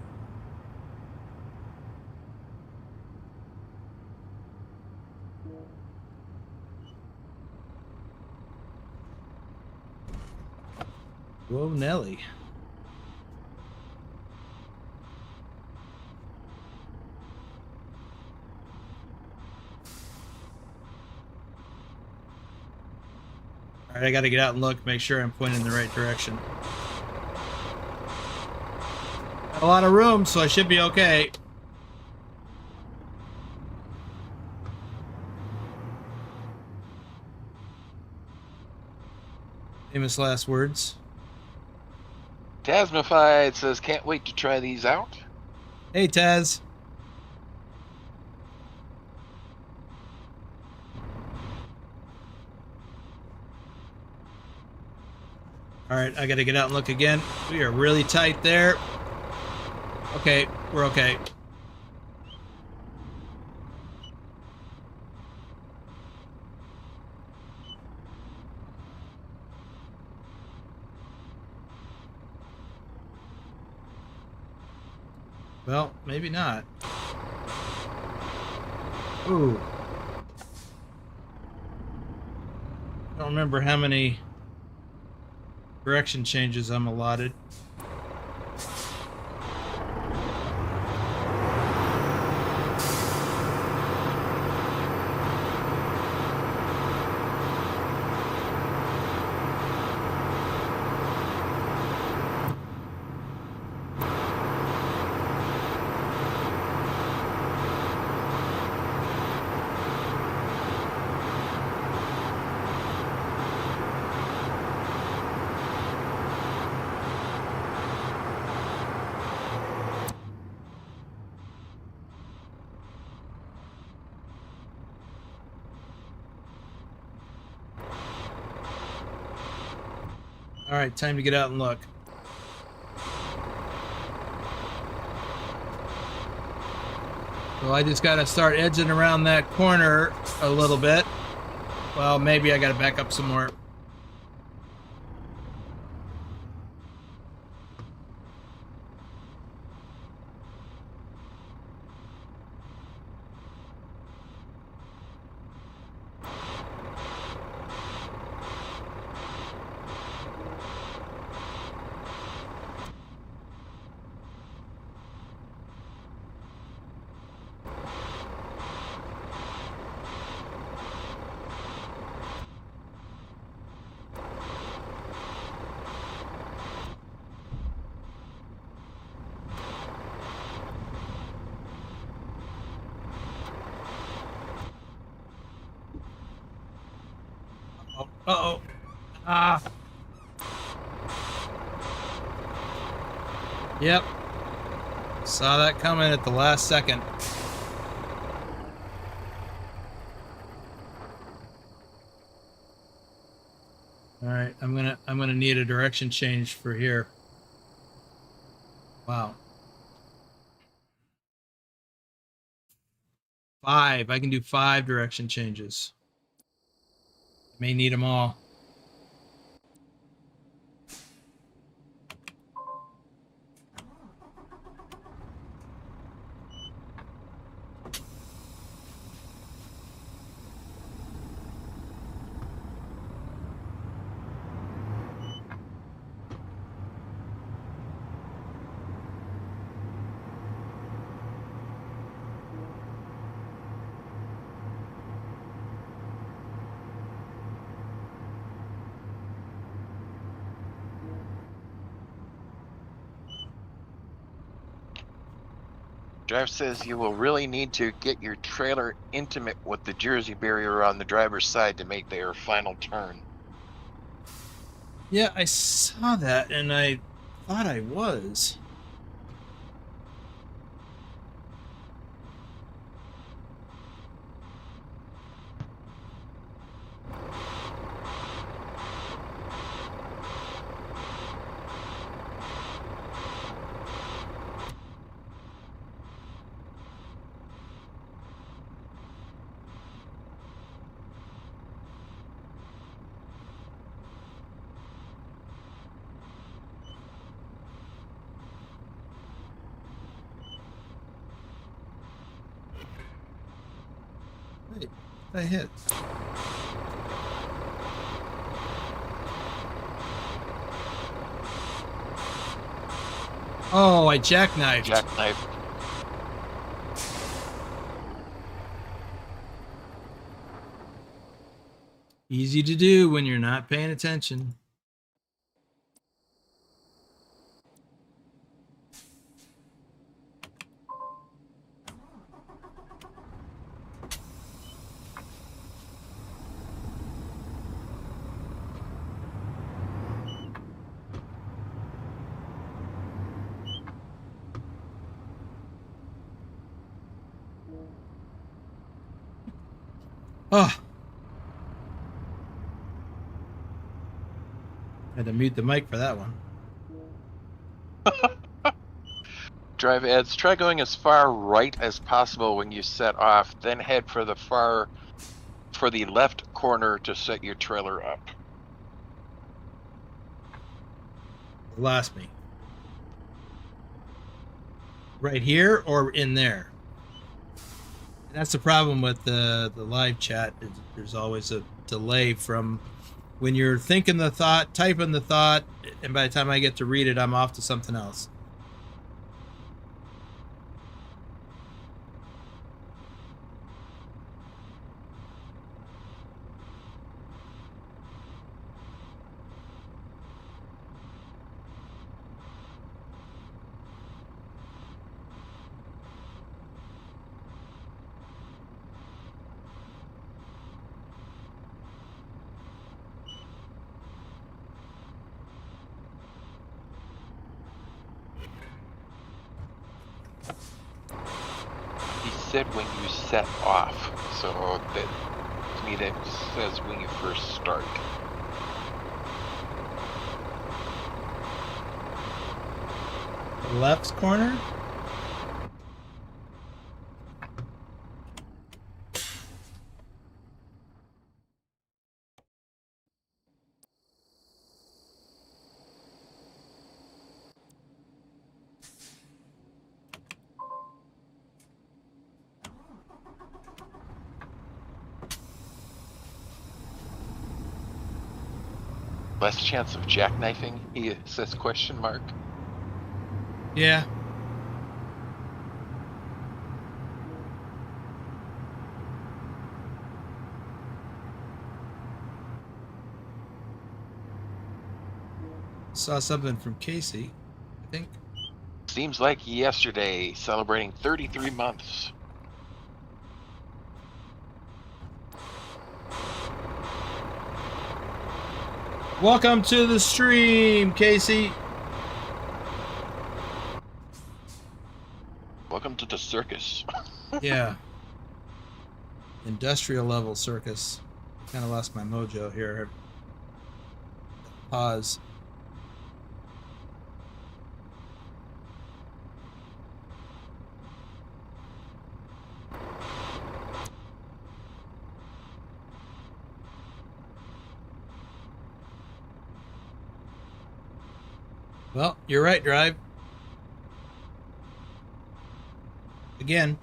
S1: Whoa, Nelly. All right, I got to get out and look, make sure I'm pointing in the right direction. Got a lot of room, so I should be okay. Famous last words.
S2: Tasmified says, can't wait to try these out.
S1: Hey, Taz. All right, I got to get out and look again. We are really tight there. Okay, we're okay. Well, maybe not. Ooh. I don't remember how many direction changes I'm allotted. All right, time to get out and look. So I just got to start edging around that corner a little bit. Well, maybe I got to back up some more. Uh-oh. Ah. Yep. Saw that coming at the last second. All right, I'm gonna need a direction change for here. Wow. 5. I can do 5 direction changes. May need them all.
S2: Drive says you will really need to get your trailer intimate with the Jersey barrier on the driver's side to make their final turn.
S1: Yeah, I saw that, and I thought I was. Wait, I hit. Oh, I jackknifed.
S2: Jackknife.
S1: Easy to do when you're not paying attention. Oh. Had to mute the mic for that one.
S2: Drive adds, try going as far right as possible when you set off, then head for the left corner to set your trailer up.
S1: Lost me. Right here or in there? And that's the problem with the live chat. Is there's always a delay from when you're thinking the thought, typing the thought, and by the time I get to read it, I'm off to something else.
S2: He said when you set off, so that to me that says when you first start.
S1: Left corner?
S2: Less chance of jackknifing, he says question mark.
S1: Yeah. Saw something from Casey, I think.
S2: Seems like yesterday, celebrating 33 months.
S1: Welcome to the stream, Casey.
S2: Welcome to the circus.
S1: Yeah. Industrial level circus. Kind of lost my mojo here. Pause. Well, you're right, Drive. Again.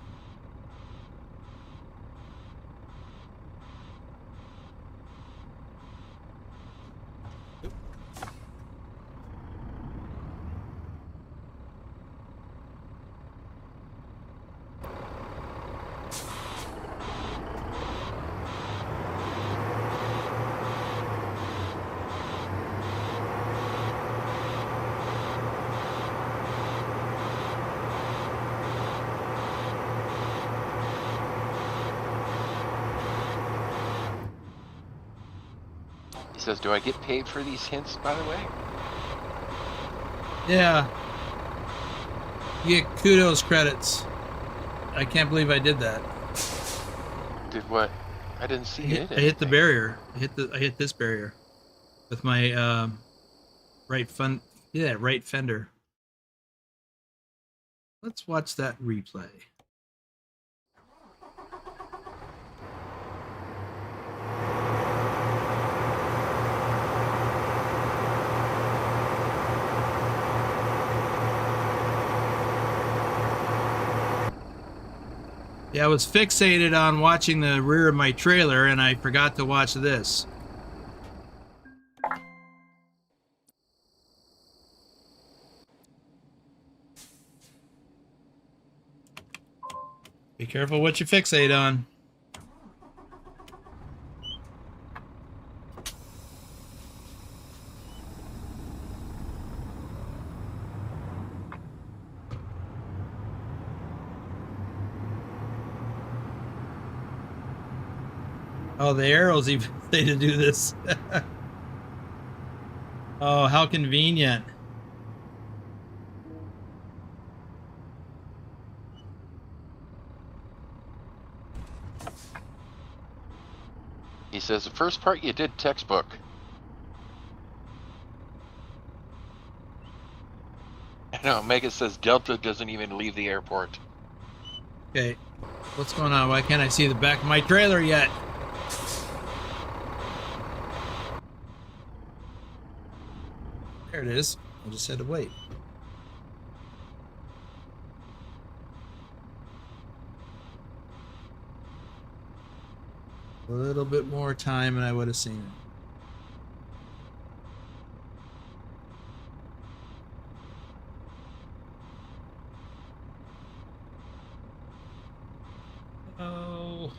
S2: He says, do I get paid for these hints, by the way?
S1: Yeah. You get kudos credits. I can't believe I did that.
S2: Did what? I didn't see it.
S1: I hit the barrier. I hit this barrier with my right fender. Let's watch that replay. Yeah, I was fixated on watching the rear of my trailer, and I forgot to watch this. Be careful what you fixate on. Oh, the arrows even say to do this. Oh, how convenient.
S2: He says, the first part you did textbook. I know, Megan says Delta doesn't even leave the airport.
S1: Okay, what's going on? Why can't I see the back of my trailer yet? There it is. I just had to wait. A little bit more time and I would have seen it. Oh.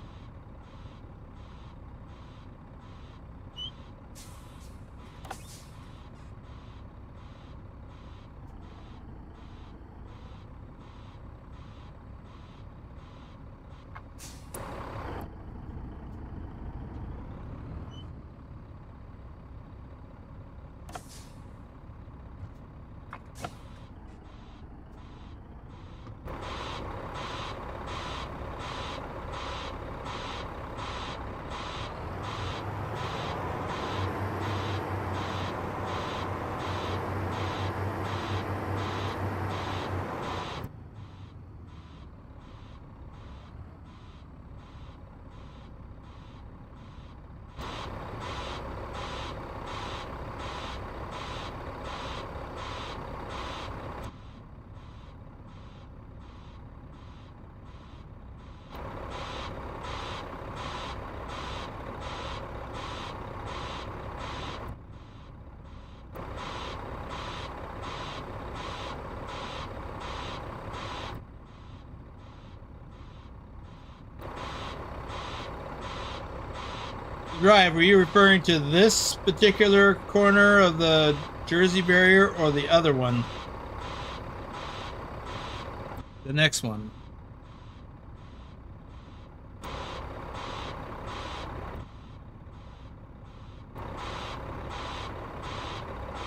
S1: Drive, were you referring to this particular corner of the Jersey barrier or the other one? The next one.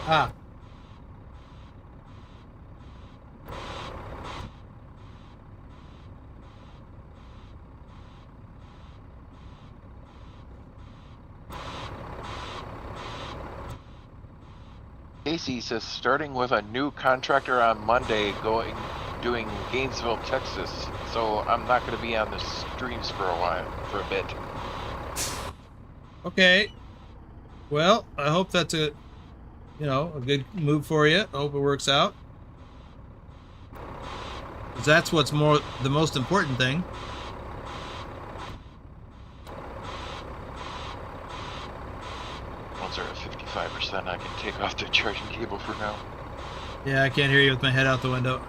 S1: Ah.
S2: Casey says, starting with a new contractor on Monday, doing Gainesville, Texas. So I'm not going to be on the streams for a bit.
S1: Okay. Well, I hope that's a good move for you. I hope it works out. 'Cause that's what's the most important thing.
S2: Once they're at 55%, I can take off the charging cable for now.
S1: Yeah, I can't hear you with my head out the window.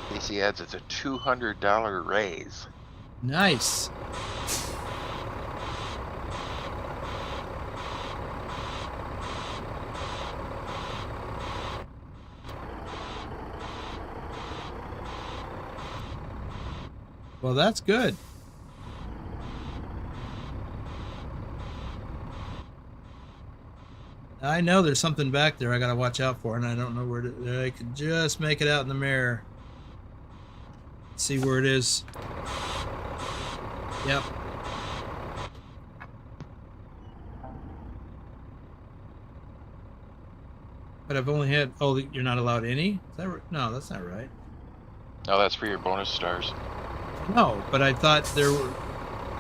S2: Casey adds it's a $200 raise.
S1: Nice. Well, that's good. I know there's something back there I gotta watch out for, and I don't know where to. I could just make it out in the mirror. See where it is. Yep. But I've only had. Oh, you're not allowed any? Is that right? No, that's not right.
S2: No, that's for your bonus stars.
S1: No, but I thought there were.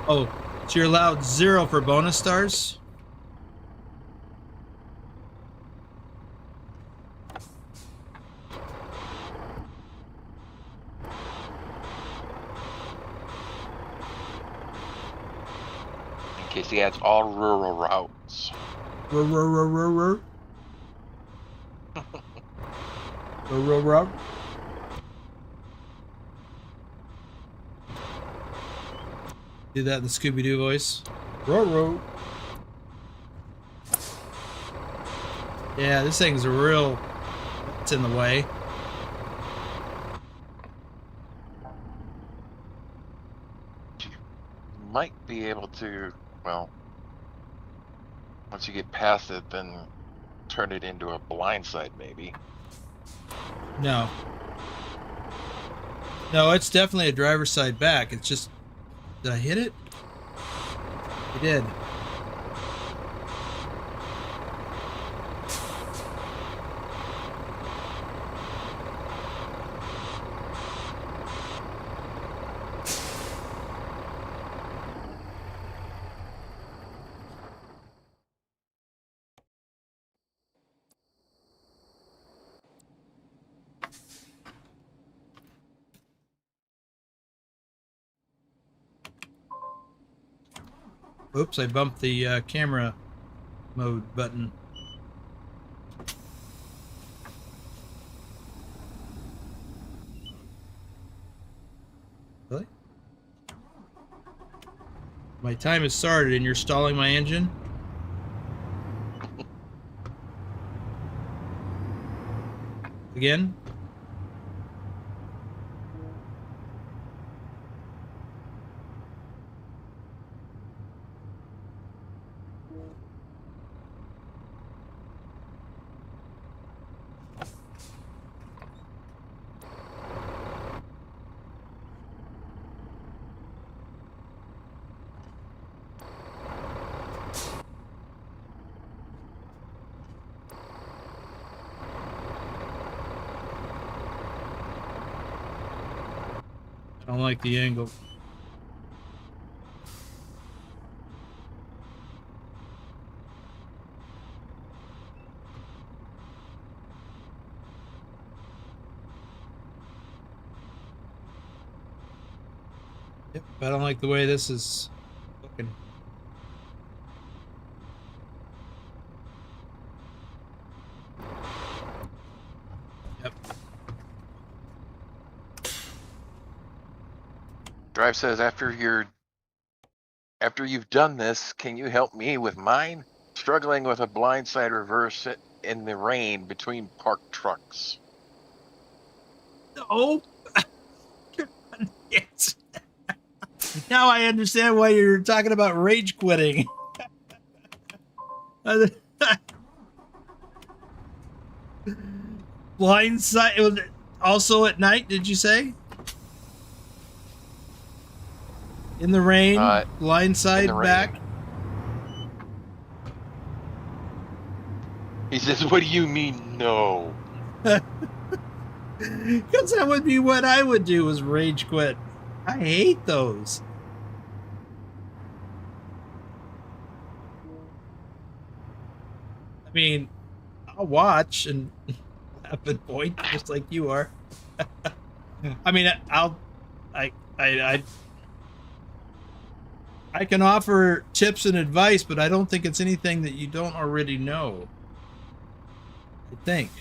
S1: Oh, so you're allowed 0 for bonus stars?
S2: In case he adds all rural routes.
S1: Ruh. Do that in the Scooby-Doo voice. Ruh. Yeah, this thing's a real... It's in the way.
S2: You might be able to, well, once you get past it, then turn it into a blindside, maybe.
S1: No. No, it's definitely a driver's side back. It's just... Did I hit it? I did. Oops, I bumped the camera mode button. Really? My time has started and you're stalling my engine? Again? I don't like the angle. Yep, I don't like the way this is looking. Yep.
S2: Drive says after you've done this, can you help me with mine? Struggling with a blindside reverse in the rain between parked trucks.
S1: Oh! Yes. Now I understand why you're talking about rage quitting. Blindside. It was also at night, did you say? In the rain, blindside back.
S2: He says, "What do you mean, no?"
S1: Because that would be what I would do, is rage quit. I hate those. I mean, I'll watch and laugh and point just like you are. I mean, I can offer tips and advice, but I don't think it's anything that you don't already know. I think.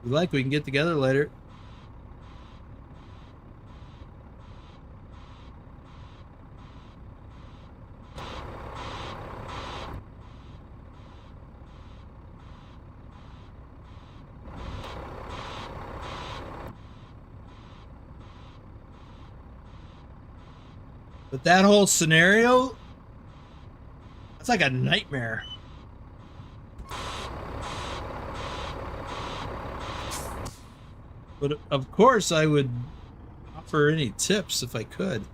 S1: If you like, we can get together later. But that whole scenario, that's like a nightmare. But of course, I would offer any tips if I could.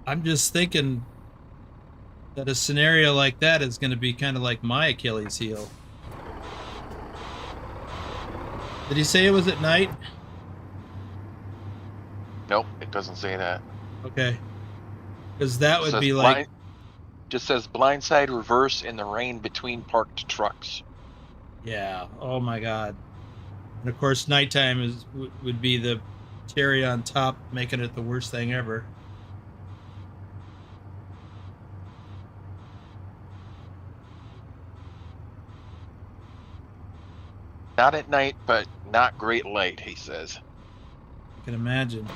S1: I'm just thinking that a scenario like that is going to be kind of like my Achilles heel. Did he say it was at night?
S2: Nope, it doesn't say that.
S1: Okay. Because that would be
S2: blind,
S1: like...
S2: just says blindside reverse in the rain between parked trucks.
S1: Yeah. Oh my God. And of course, nighttime would be the cherry on top, making it the worst thing ever.
S2: Not at night, but not great light, he says.
S1: I can imagine.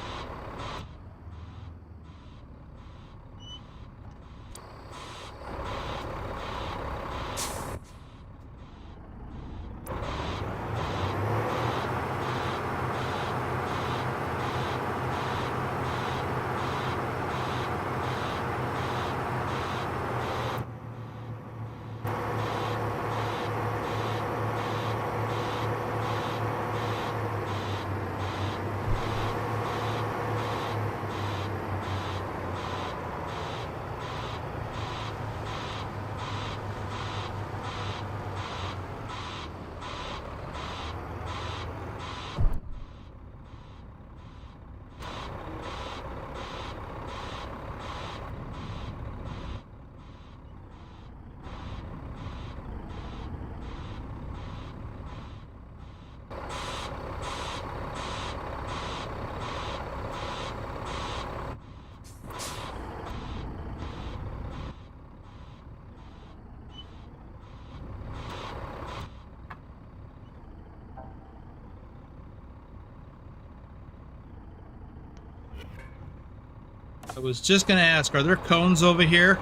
S1: I was just going to ask, are there cones over here?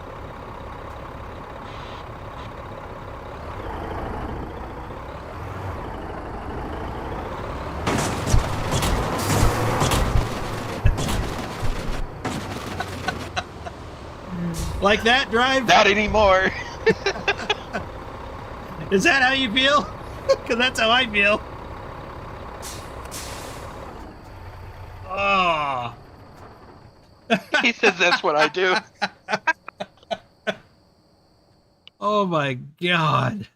S1: Like that, Drive?
S2: Not anymore.
S1: Is that how you feel? Because that's how I feel. Oh.
S2: He says that's what I do.
S1: Oh my God.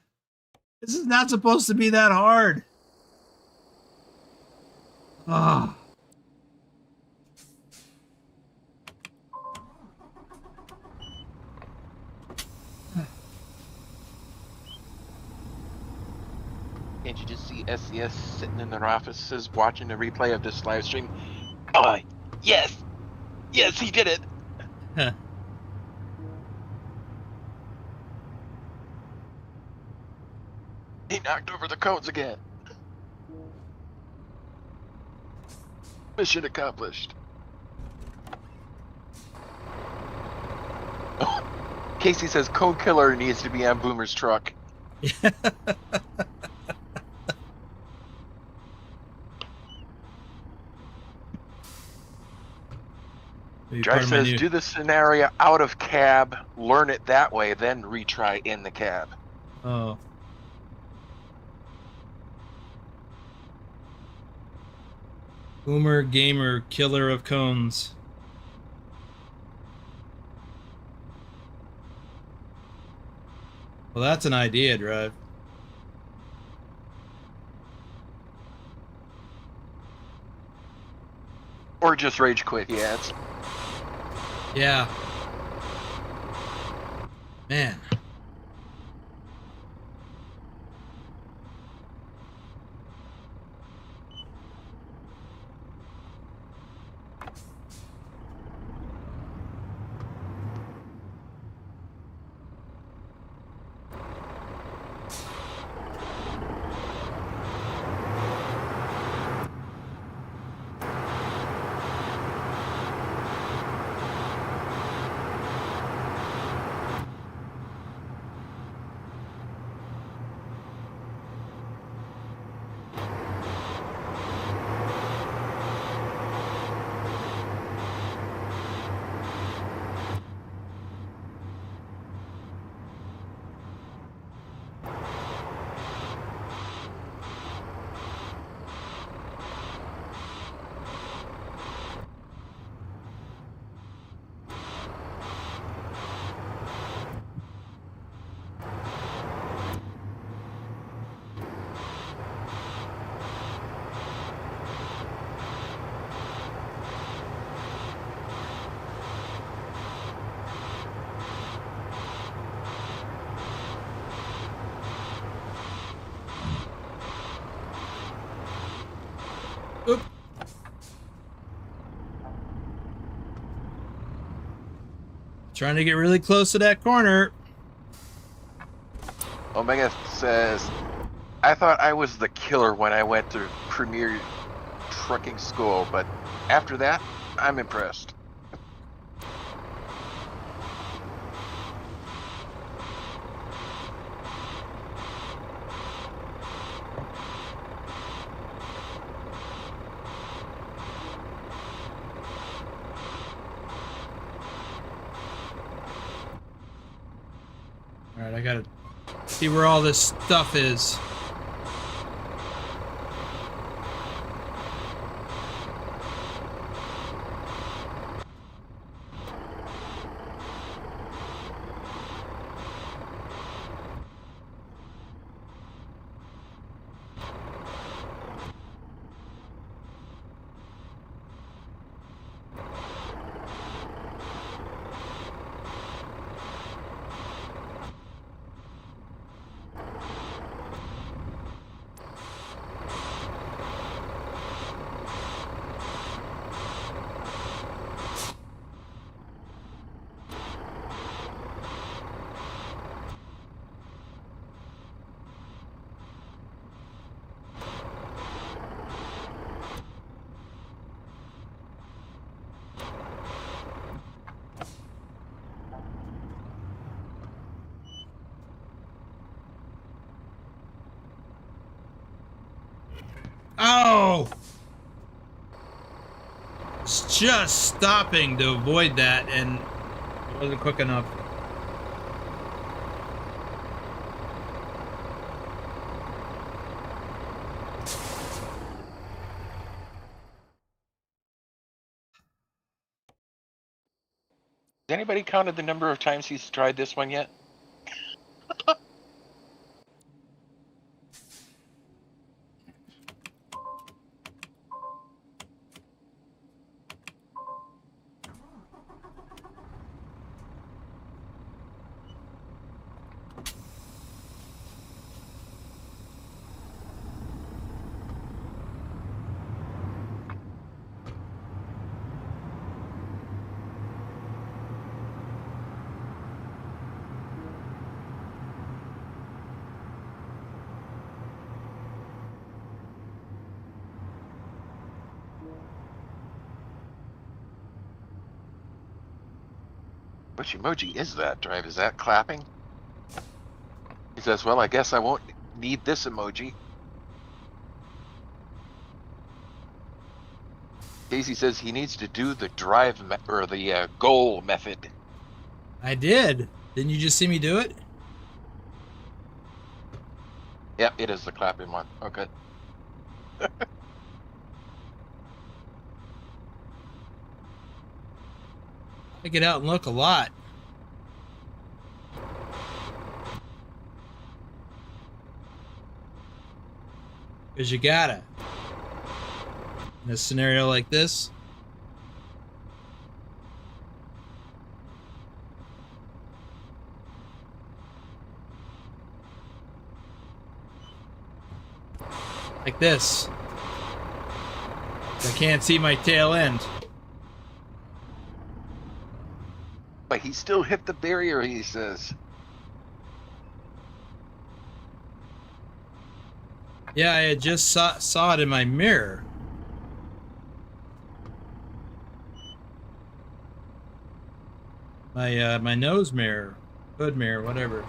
S1: This is not supposed to be that hard. Oh.
S2: Can't you just see SES sitting in their offices watching the replay of this live stream? Oh, yes! Yes, he did it! He knocked over the cones again. Mission accomplished. Casey says code killer needs to be on Boomer's truck. Drive says do the scenario out of cab, learn it that way, then retry in the cab.
S1: Oh. Boomer gamer killer of cones. Well, that's an idea, Drive.
S2: Or just rage quit, he adds.
S1: Yeah. Man. Oop. Trying to get really close to that corner.
S2: Omega says, I thought I was the killer when I went to Premier Trucking School, but after that, I'm impressed.
S1: All right, I gotta see where all this stuff is. Oh! It's just stopping to avoid that, and it wasn't quick enough.
S2: Has anybody counted the number of times he's tried this one yet? Which emoji is that, Drive? Is that clapping? He says, well, I guess I won't need this emoji. Casey says he needs to do the drive or the goal method.
S1: I did. Didn't you just see me do it?
S2: Yep, it is the clapping one. Okay.
S1: I get out and look a lot. Because you gotta. In a scenario like this. Like this. I can't see my tail end.
S2: But he still hit the barrier, he says.
S1: Yeah, I had just saw it in my mirror. My nose mirror, hood mirror, whatever.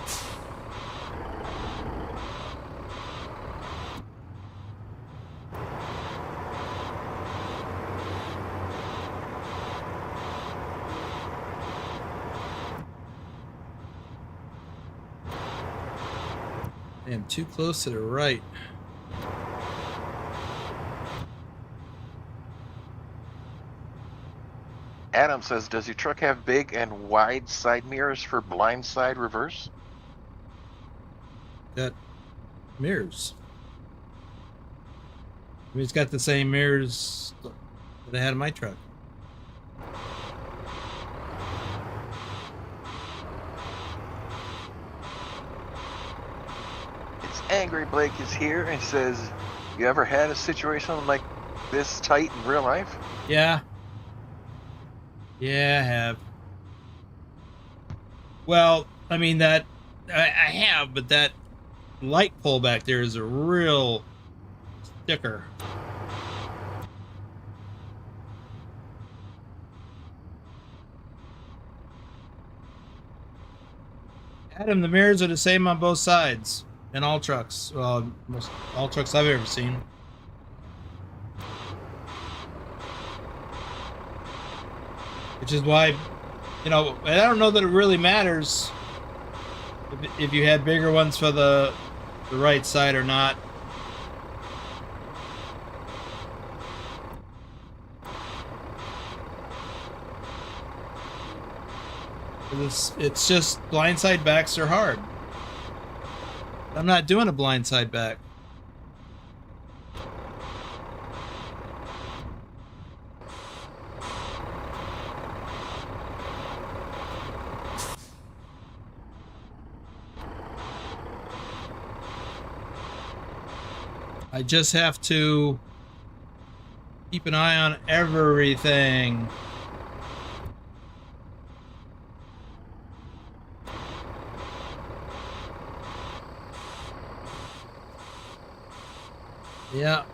S1: I am too close to the right.
S2: Adam says, does your truck have big and wide side mirrors for blind side reverse?
S1: Got mirrors. I mean, it's got the same mirrors that I had in my truck.
S2: It's Angry Blake is here and says, you ever had a situation like this tight in real life?
S1: Yeah. Yeah, I have. Well, I mean that I have, but that light pole back there is a real sticker. Adam, the mirrors are the same on both sides in all trucks. Well, most all trucks I've ever seen. Which is why, you know, I don't know that it really matters if you had bigger ones for the right side or not. It's just blindside backs are hard. I'm not doing a blindside back. I just have to keep an eye on everything. Yeah.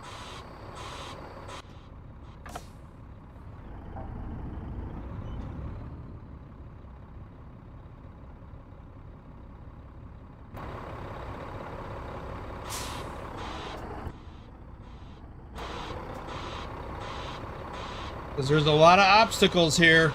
S1: Because there's a lot of obstacles here.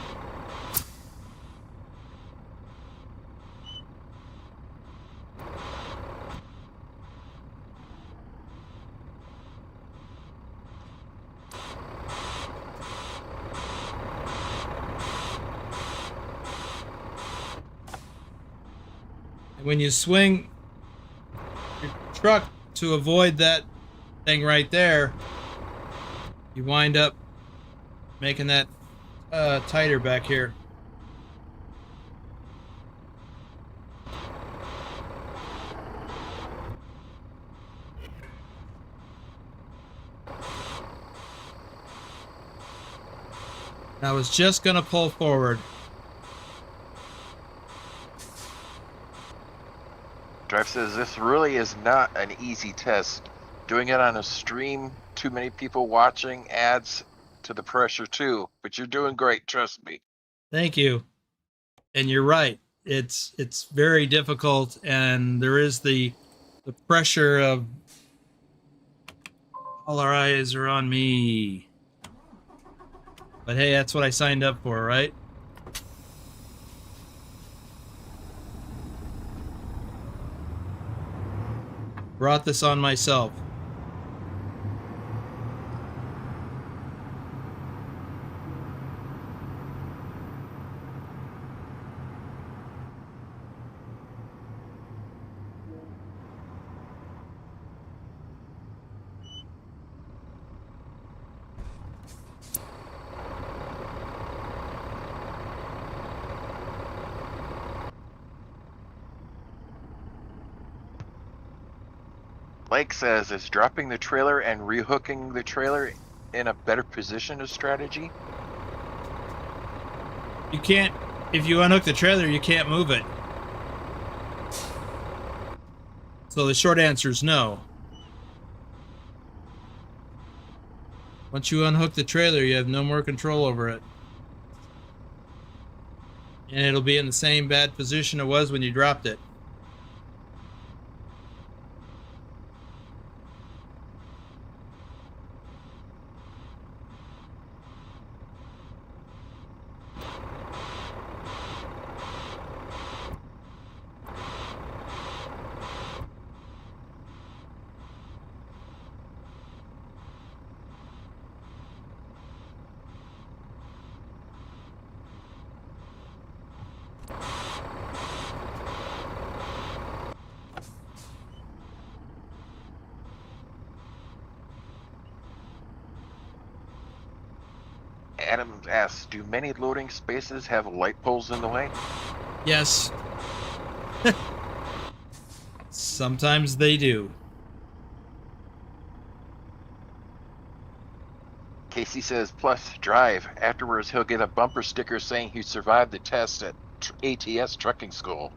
S1: And when you swing your truck to avoid that thing right there, you wind up making that tighter back here. I was just gonna pull forward.
S2: Drive says this really is not an easy test. Doing it on a stream, too many people watching adds to the pressure too. But you're doing great, trust me.
S1: Thank you. And you're right. It's very difficult, and there is the pressure of all our eyes are on me. But hey, that's what I signed up for, right? Brought this on myself.
S2: Lake says, is dropping the trailer and rehooking the trailer in a better position a strategy?
S1: You can't, if you unhook the trailer, you can't move it. So the short answer is no. Once you unhook the trailer, you have no more control over it. And it'll be in the same bad position it was when you dropped it.
S2: Adam asks, do many loading spaces have light poles in the way?
S1: Yes. Sometimes they do.
S2: Casey says, plus drive. Afterwards, he'll get a bumper sticker saying he survived the test at ATS trucking school.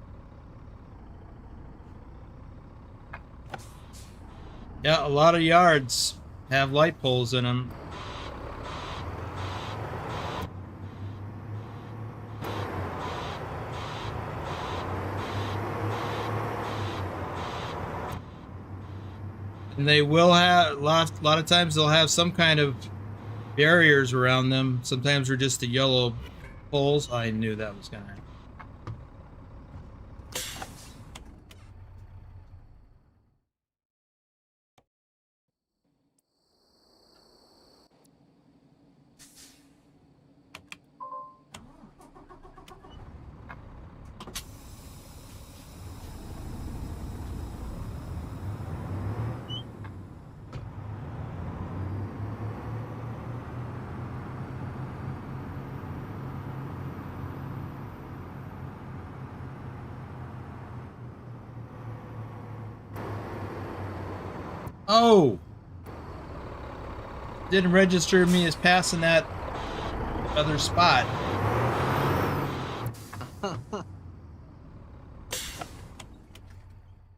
S1: Yeah, a lot of yards have light poles in them. And they will have a lot of times they'll have some kind of barriers around them. Sometimes they're just the yellow poles. I knew that was gonna happen. Oh! Didn't register me as passing that other spot.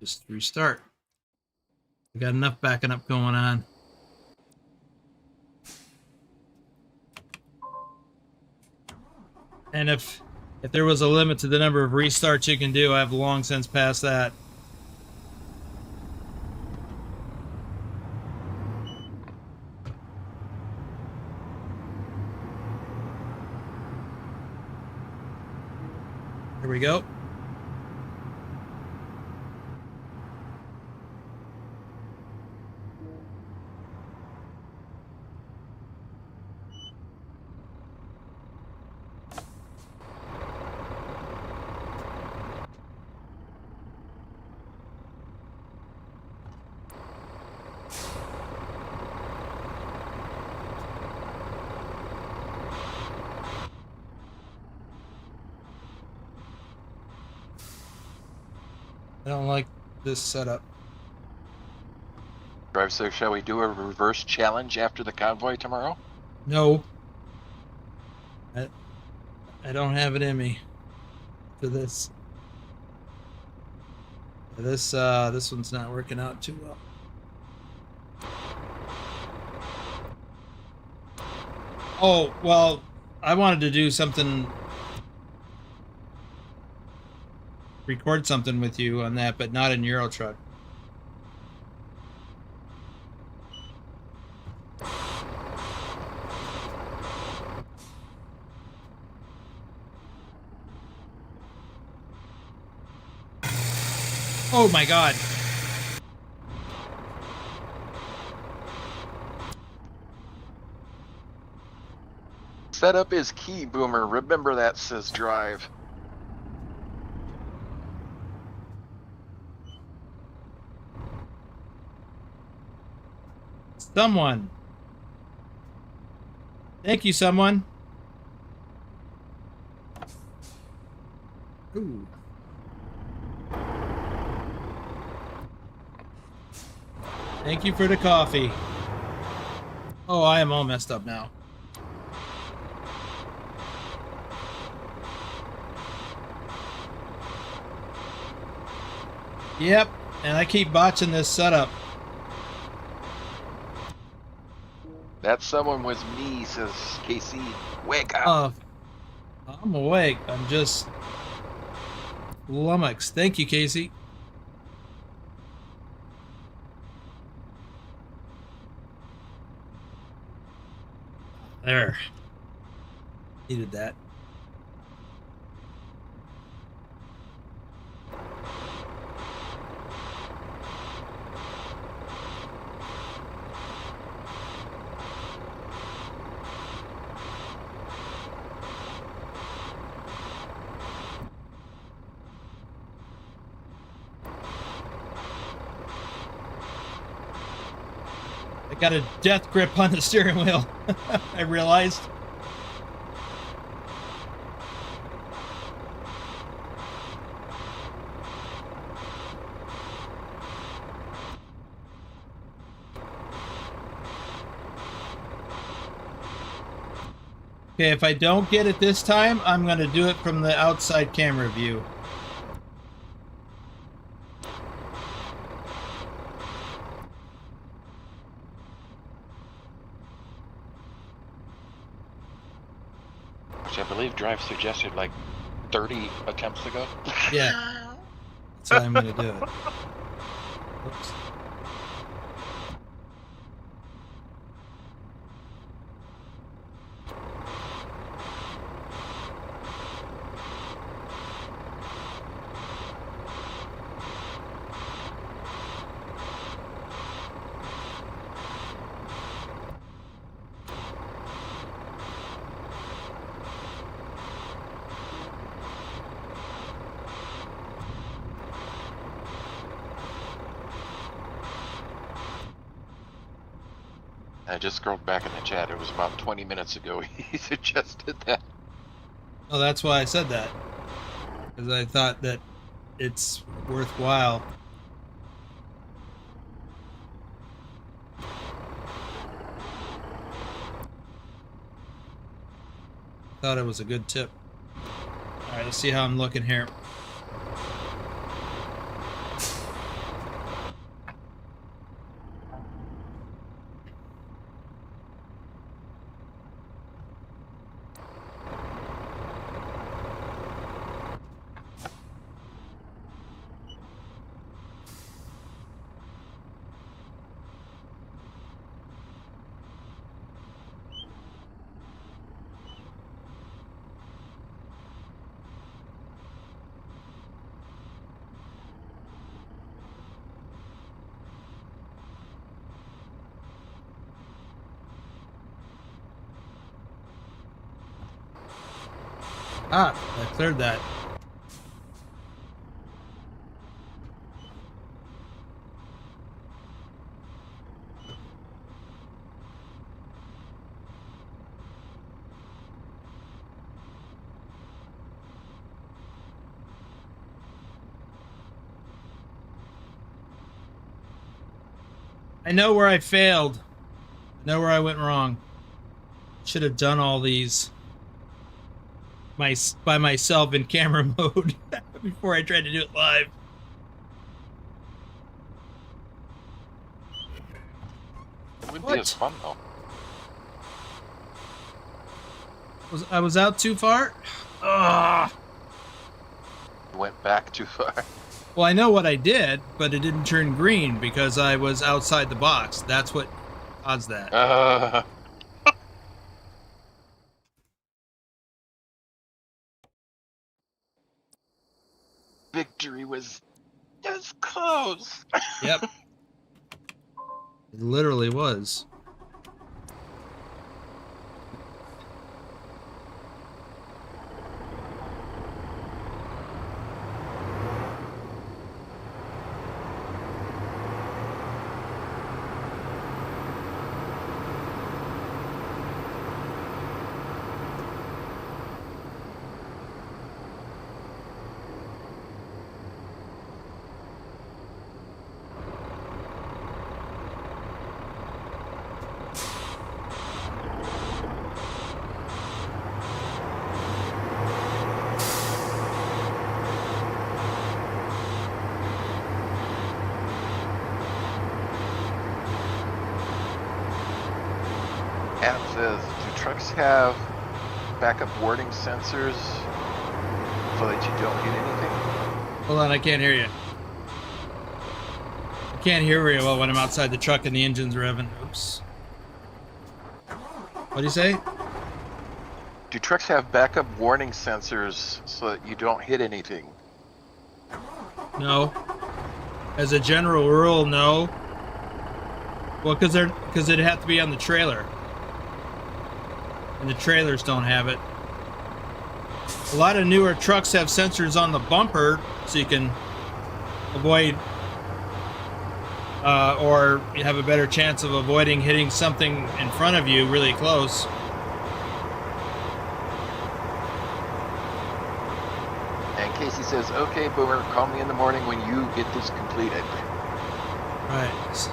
S1: Just restart. We got enough backing up going on. And if there was a limit to the number of restarts you can do, I've long since passed that. Here we go. I don't like this setup.
S2: Drive, so shall we do a reverse challenge after the convoy tomorrow?
S1: No. I don't have it in me for this. This one's not working out too well. Oh, well, I wanted to do something, record something with you on that, but not in Euro Truck. Oh my God.
S2: Setup is key, Boomer. Remember that, says Drive.
S1: Someone. Thank you, someone. Ooh. Thank you for the coffee. Oh, I am all messed up now. Yep, and I keep botching this setup.
S2: That someone was me, says Casey. Wake up.
S1: I'm awake. I'm just lummoxed. Thank you, Casey. There. Needed that. I got a death grip on the steering wheel. I realized. Okay, if I don't get it this time, I'm going to do it from the outside camera view.
S2: Which I believe Drive suggested like 30 attempts ago.
S1: Yeah, that's how I'm going to do it. Oops.
S2: I just scrolled back in the chat. It was about 20 minutes ago he suggested that.
S1: Oh, that's why I said that. Because I thought that it's worthwhile. Thought it was a good tip. Alright, let's see how I'm looking here. Ah, I cleared that. I know where I failed. I know where I went wrong. Should have done all these by myself in camera mode before I tried to do it live.
S2: It would be as fun though.
S1: I was out too far? Ugh.
S2: Went back too far.
S1: Well, I know what I did, but it didn't turn green because I was outside the box. That's what caused that.
S2: Victory was as close.
S1: Yep. It literally was.
S2: Adam says, do trucks have backup warning sensors so that you don't hit anything?
S1: Hold on, I can't hear you. I can't hear very well when I'm outside the truck and the engine's revving. Oops. What do you say?
S2: Do trucks have backup warning sensors so that you don't hit anything?
S1: No. As a general rule, no. Well, because it'd have to be on the trailer. And the trailers don't have it. A lot of newer trucks have sensors on the bumper so you can avoid or you have a better chance of avoiding hitting something in front of you really close.
S2: And Casey says, okay, Boomer, call me in the morning when you get this completed.
S1: Right.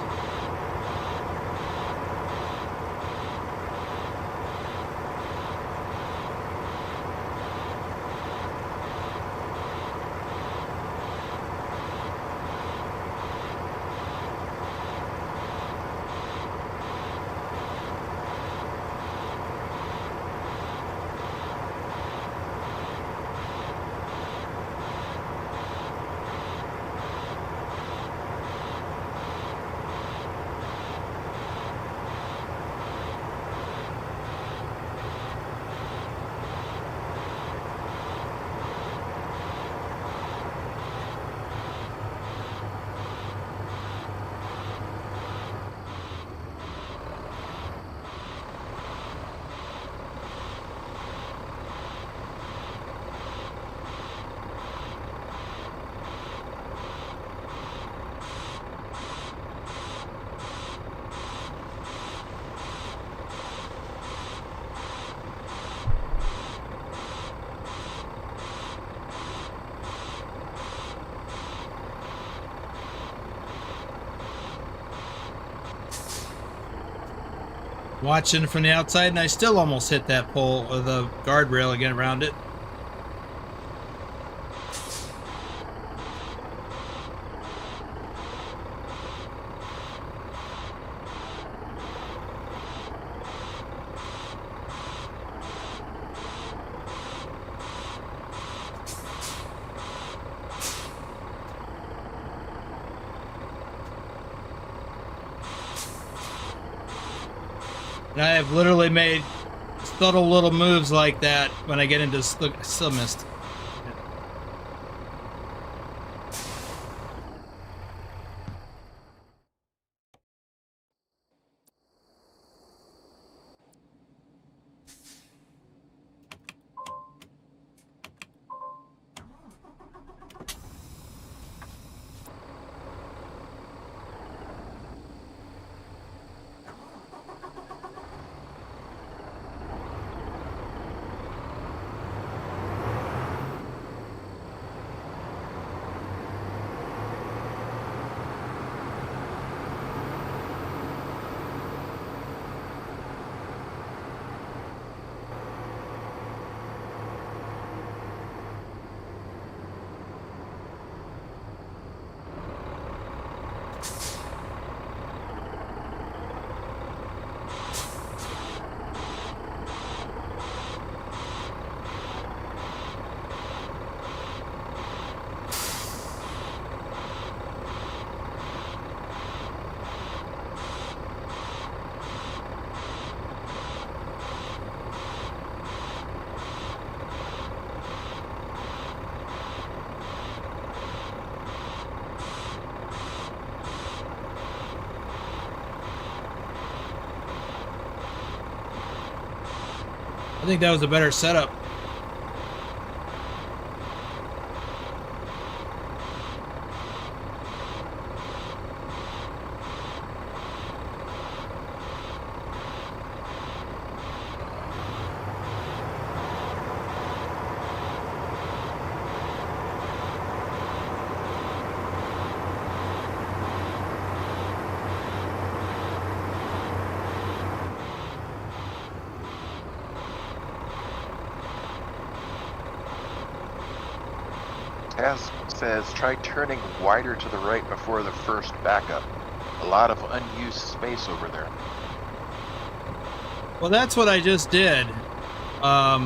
S1: watching from the outside, and I still almost hit that pole or the guardrail again around it. And I have literally made subtle little moves like that when I get into look. I still missed. I think that was a better setup.
S2: Taz says, try turning wider to the right before the first backup. A lot of unused space over there.
S1: Well, that's what I just did. Try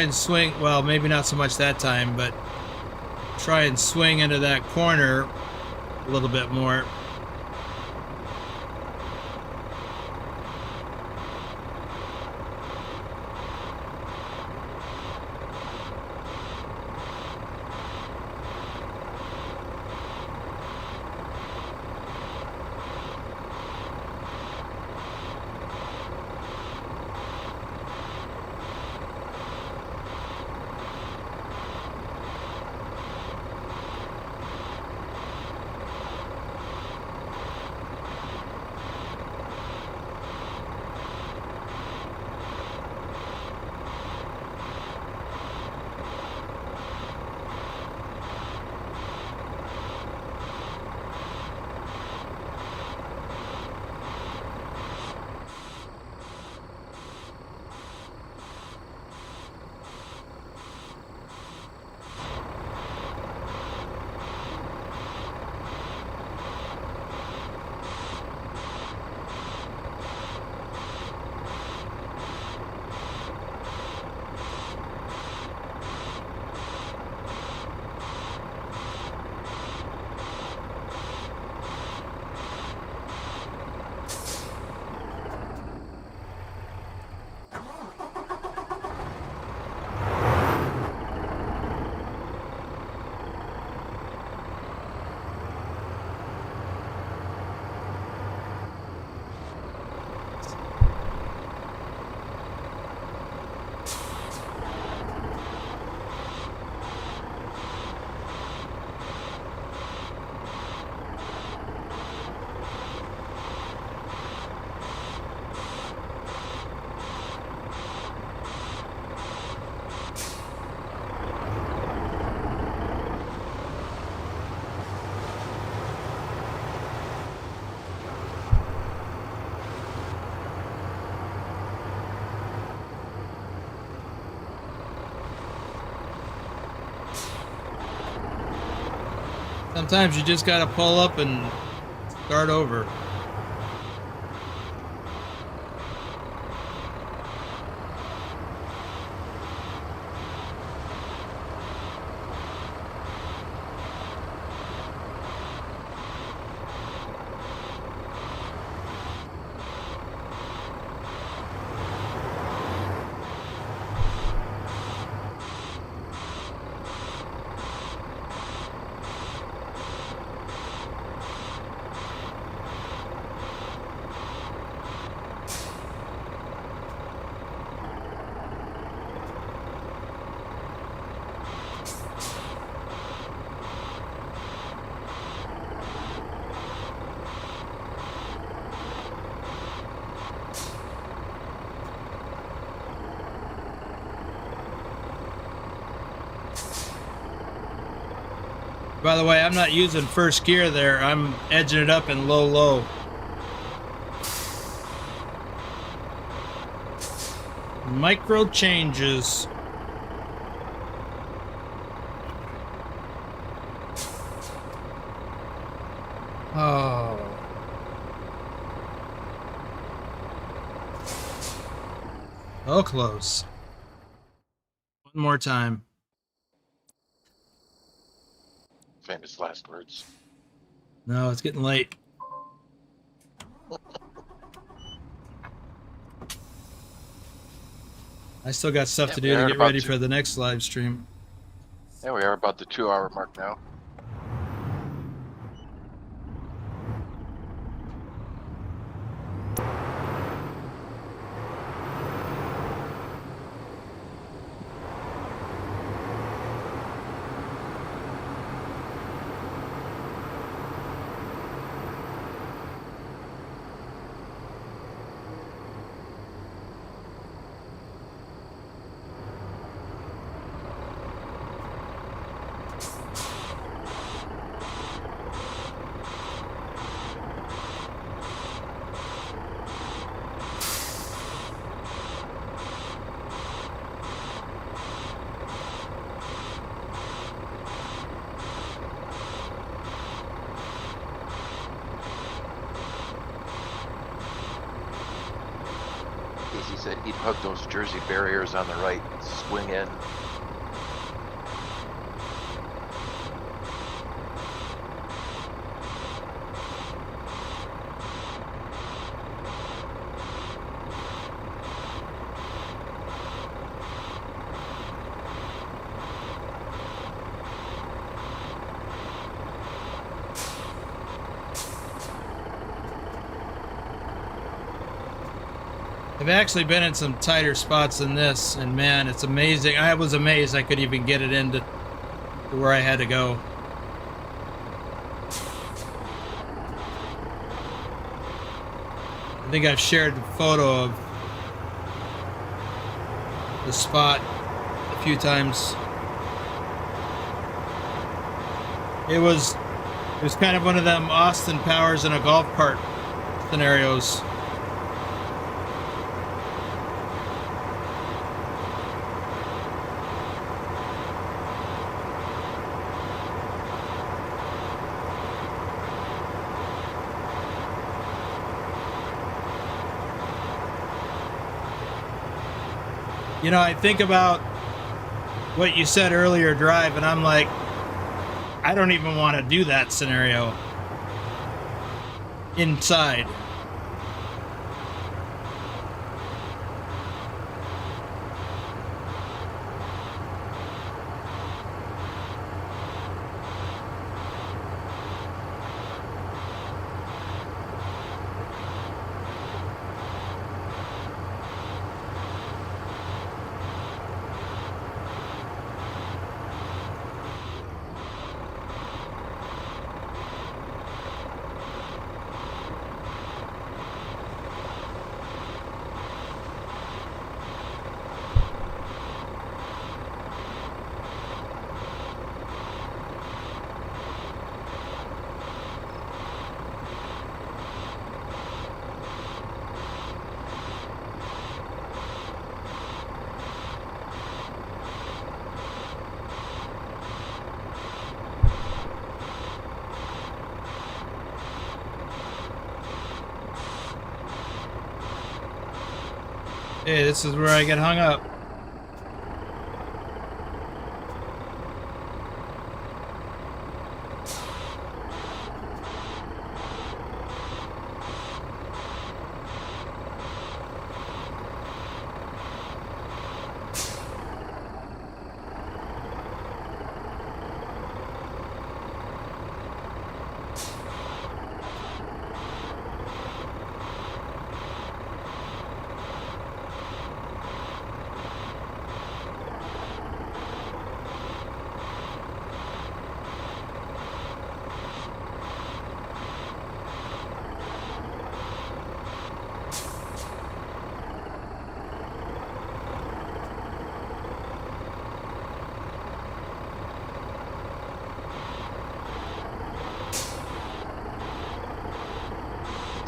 S1: and swing. Well, maybe not so much that time, but try and swing into that corner a little bit more. Sometimes you just gotta pull up and start over. By the way, I'm not using first gear there. I'm edging it up in low, low. Micro changes. Oh. So close. One more time.
S2: Famous last words.
S1: No, it's getting late. I still got stuff to do to get ready for the next live stream.
S2: Yeah, we are about the 2-hour mark now. Casey said he'd hug those Jersey barriers on the right and swing in.
S1: I've actually been in some tighter spots than this, and man, it's amazing. I was amazed I could even get it into where I had to go. I think I've shared a photo of the spot a few times. It was kind of one of them Austin Powers in a golf cart scenarios. You know, I think about what you said earlier, Drive, and I'm like, I don't even want to do that scenario inside. Hey, this is where I get hung up.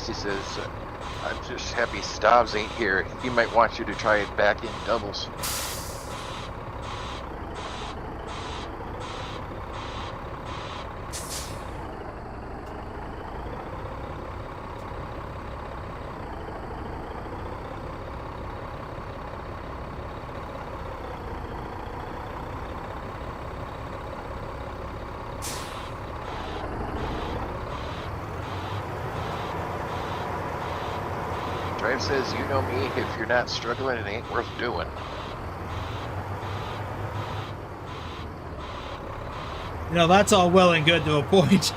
S2: He says, I'm just happy Stavs ain't here. He might want you to try it back in doubles. Drive says, you know me, if you're not struggling, it ain't worth doing.
S1: You know, that's all well and good to a point.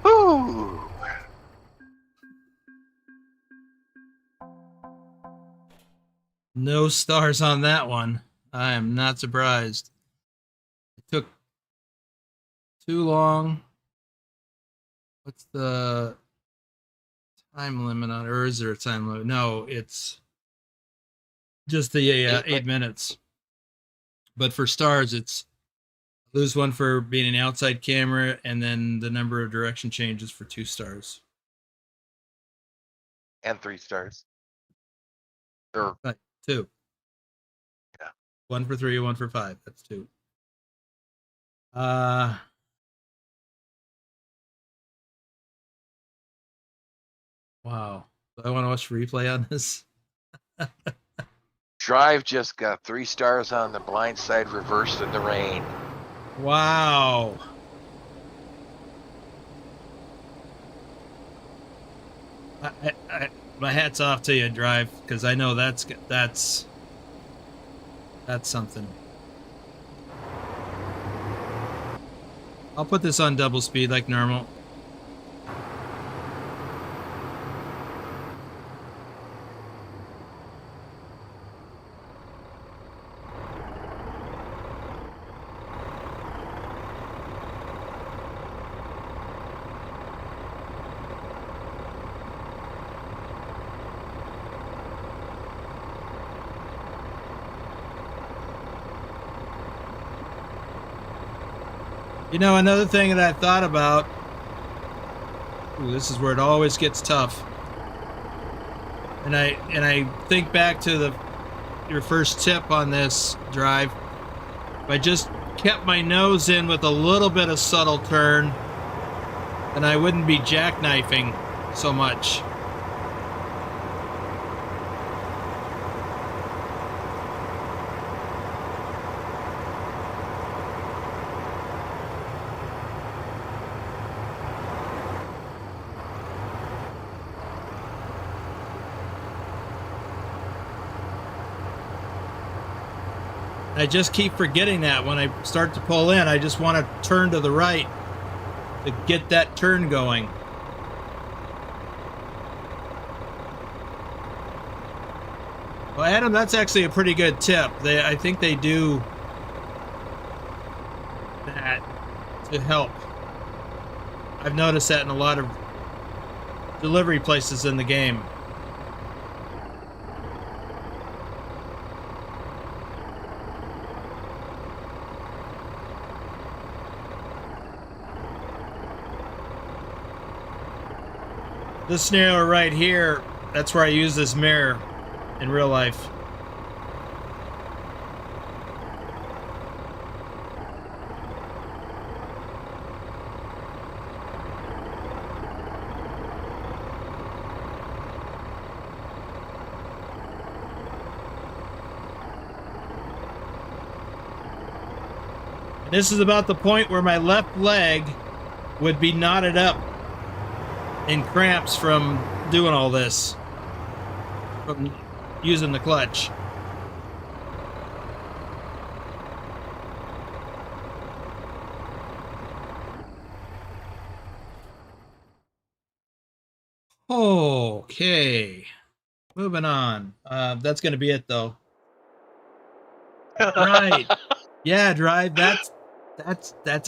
S2: Woo!
S1: No stars on that one. I am not surprised. It took too long. What's the time limit on, or is there a time limit? No, it's just the 8 minutes. But for stars, it's lose one for being an outside camera, and then the number of direction changes for 2 stars.
S2: And 3 stars. Or
S1: Right, 2.
S2: Yeah.
S1: 1 for 3, 1 for 5. That's 2. Wow. Do I want to watch replay on this?
S2: Drive just got 3 stars on the blind side reversed in the rain.
S1: Wow. My hat's off to you, Drive, because I know that's something. I'll put this on double speed like normal. You know, another thing that I thought about, ooh, this is where it always gets tough. And I think back to your first tip on this, Drive. If I just kept my nose in with a little bit of subtle turn, then I wouldn't be jackknifing so much. I just keep forgetting that when I start to pull in. I just want to turn to the right to get that turn going. Well, Adam, that's actually a pretty good tip. I think they do that to help. I've noticed that in a lot of delivery places in the game. This scenario right here, that's where I use this mirror in real life. This is about the point where my left leg would be knotted up in cramps from doing all this, from using the clutch. Okay, moving on. That's going to be it, though. Right. Yeah, Drive. That's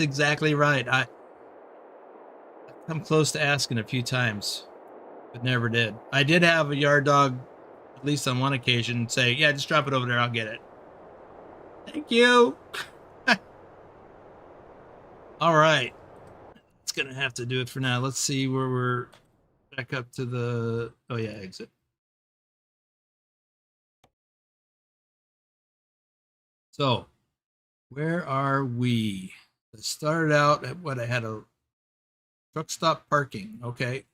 S1: exactly right. I've come close to asking a few times, but never did. I did have a yard dog, at least on one occasion, say, "Yeah, just drop it over there. I'll get it." Thank you. All right. It's gonna have to do it for now. Let's see where we're back up to the. Oh yeah, exit. So, where are we? It started out at what I had a truck stop parking. Okay.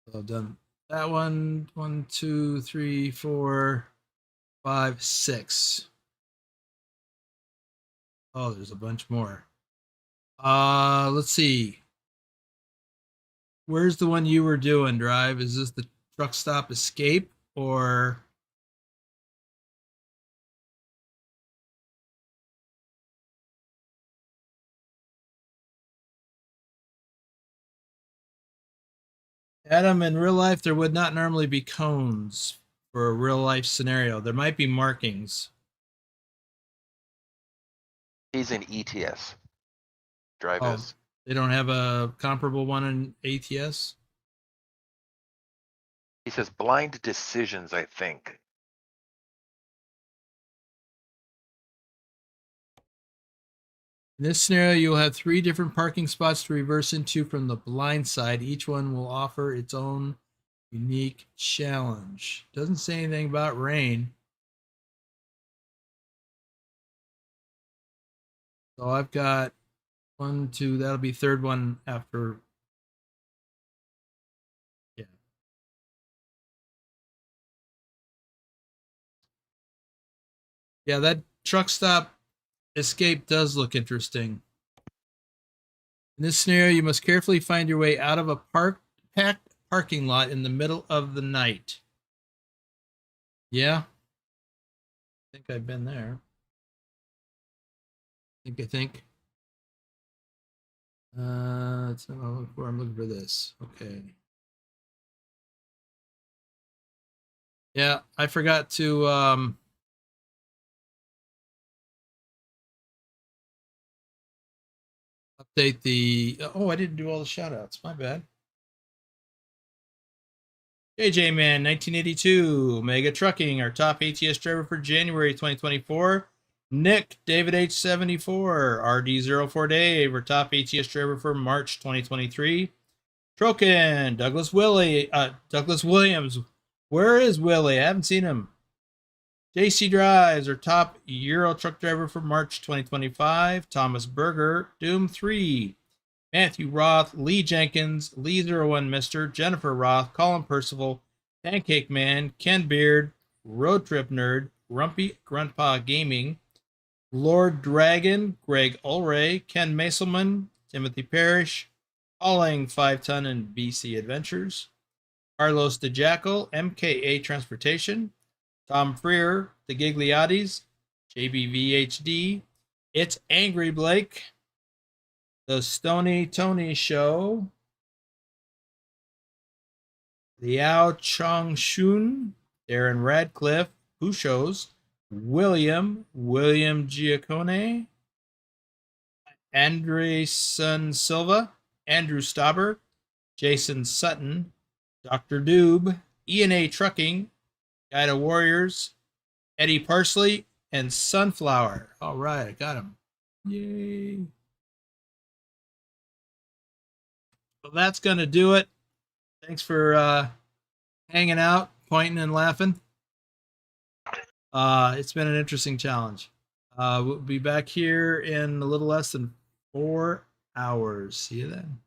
S1: So I've done that one. 1, 2, 3, 4, 5, 6. Oh, there's a bunch more. Let's see. Where's the one you were doing, Drive? Is this the truck stop escape or Adam? In real life, there would not normally be cones for a real life scenario. There might be markings.
S2: He's in ETS. Drive
S1: Oh,
S2: is.
S1: they don't have a comparable one in ATS?
S2: He says blind decisions, I think.
S1: In this scenario, you'll have 3 different parking spots to reverse into from the blind side. Each one will offer its own unique challenge. Doesn't say anything about rain. So I've got 1, 2, that'll be third one after. Yeah. Yeah, that truck stop escape does look interesting. In this scenario, you must carefully find your way out of a packed parking lot in the middle of the night. Yeah. I think I've been there. I think. It's not what I'm looking for. I'm looking for this. Okay. Yeah, I forgot to update the. Oh, I didn't do all the shout outs. My bad. JJ Man 1982, Mega Trucking, our top ATS driver for January 2024. Nick David H74, RD04 Dave, our top ATS driver for March 2023. Troken, Douglas Williams. Where is Willie? I haven't seen him. JC Drives, our top Euro truck driver for March 2025. Thomas Berger, Doom 3. Matthew Roth, Lee Jenkins, Lee01 Mister, Jennifer Roth, Colin Percival, Pancake Man, Ken Beard, Road Trip Nerd, Rumpy Gruntpaw Gaming, Lord Dragon, Greg Ulray, Ken Maselman, Timothy Parrish, Pauling 5 Ton and BC Adventures, Carlos DeJackal, MKA Transportation, Tom Freer, The Gigliottis, JBVHD, It's Angry Blake, The Stony Tony Show, Liao Chong Shun, Darren Radcliffe, Pushos, William Giacone, Andreson Silva, Andrew Stauber, Jason Sutton, Dr. Doob, E&A Trucking, Guide of Warriors, Eddie Parsley, and Sunflower. All right, I got him. Yay. Well, that's going to do it. Thanks for hanging out, pointing, and laughing. It's been an interesting challenge. We'll be back here in a little less than 4 hours. See you then.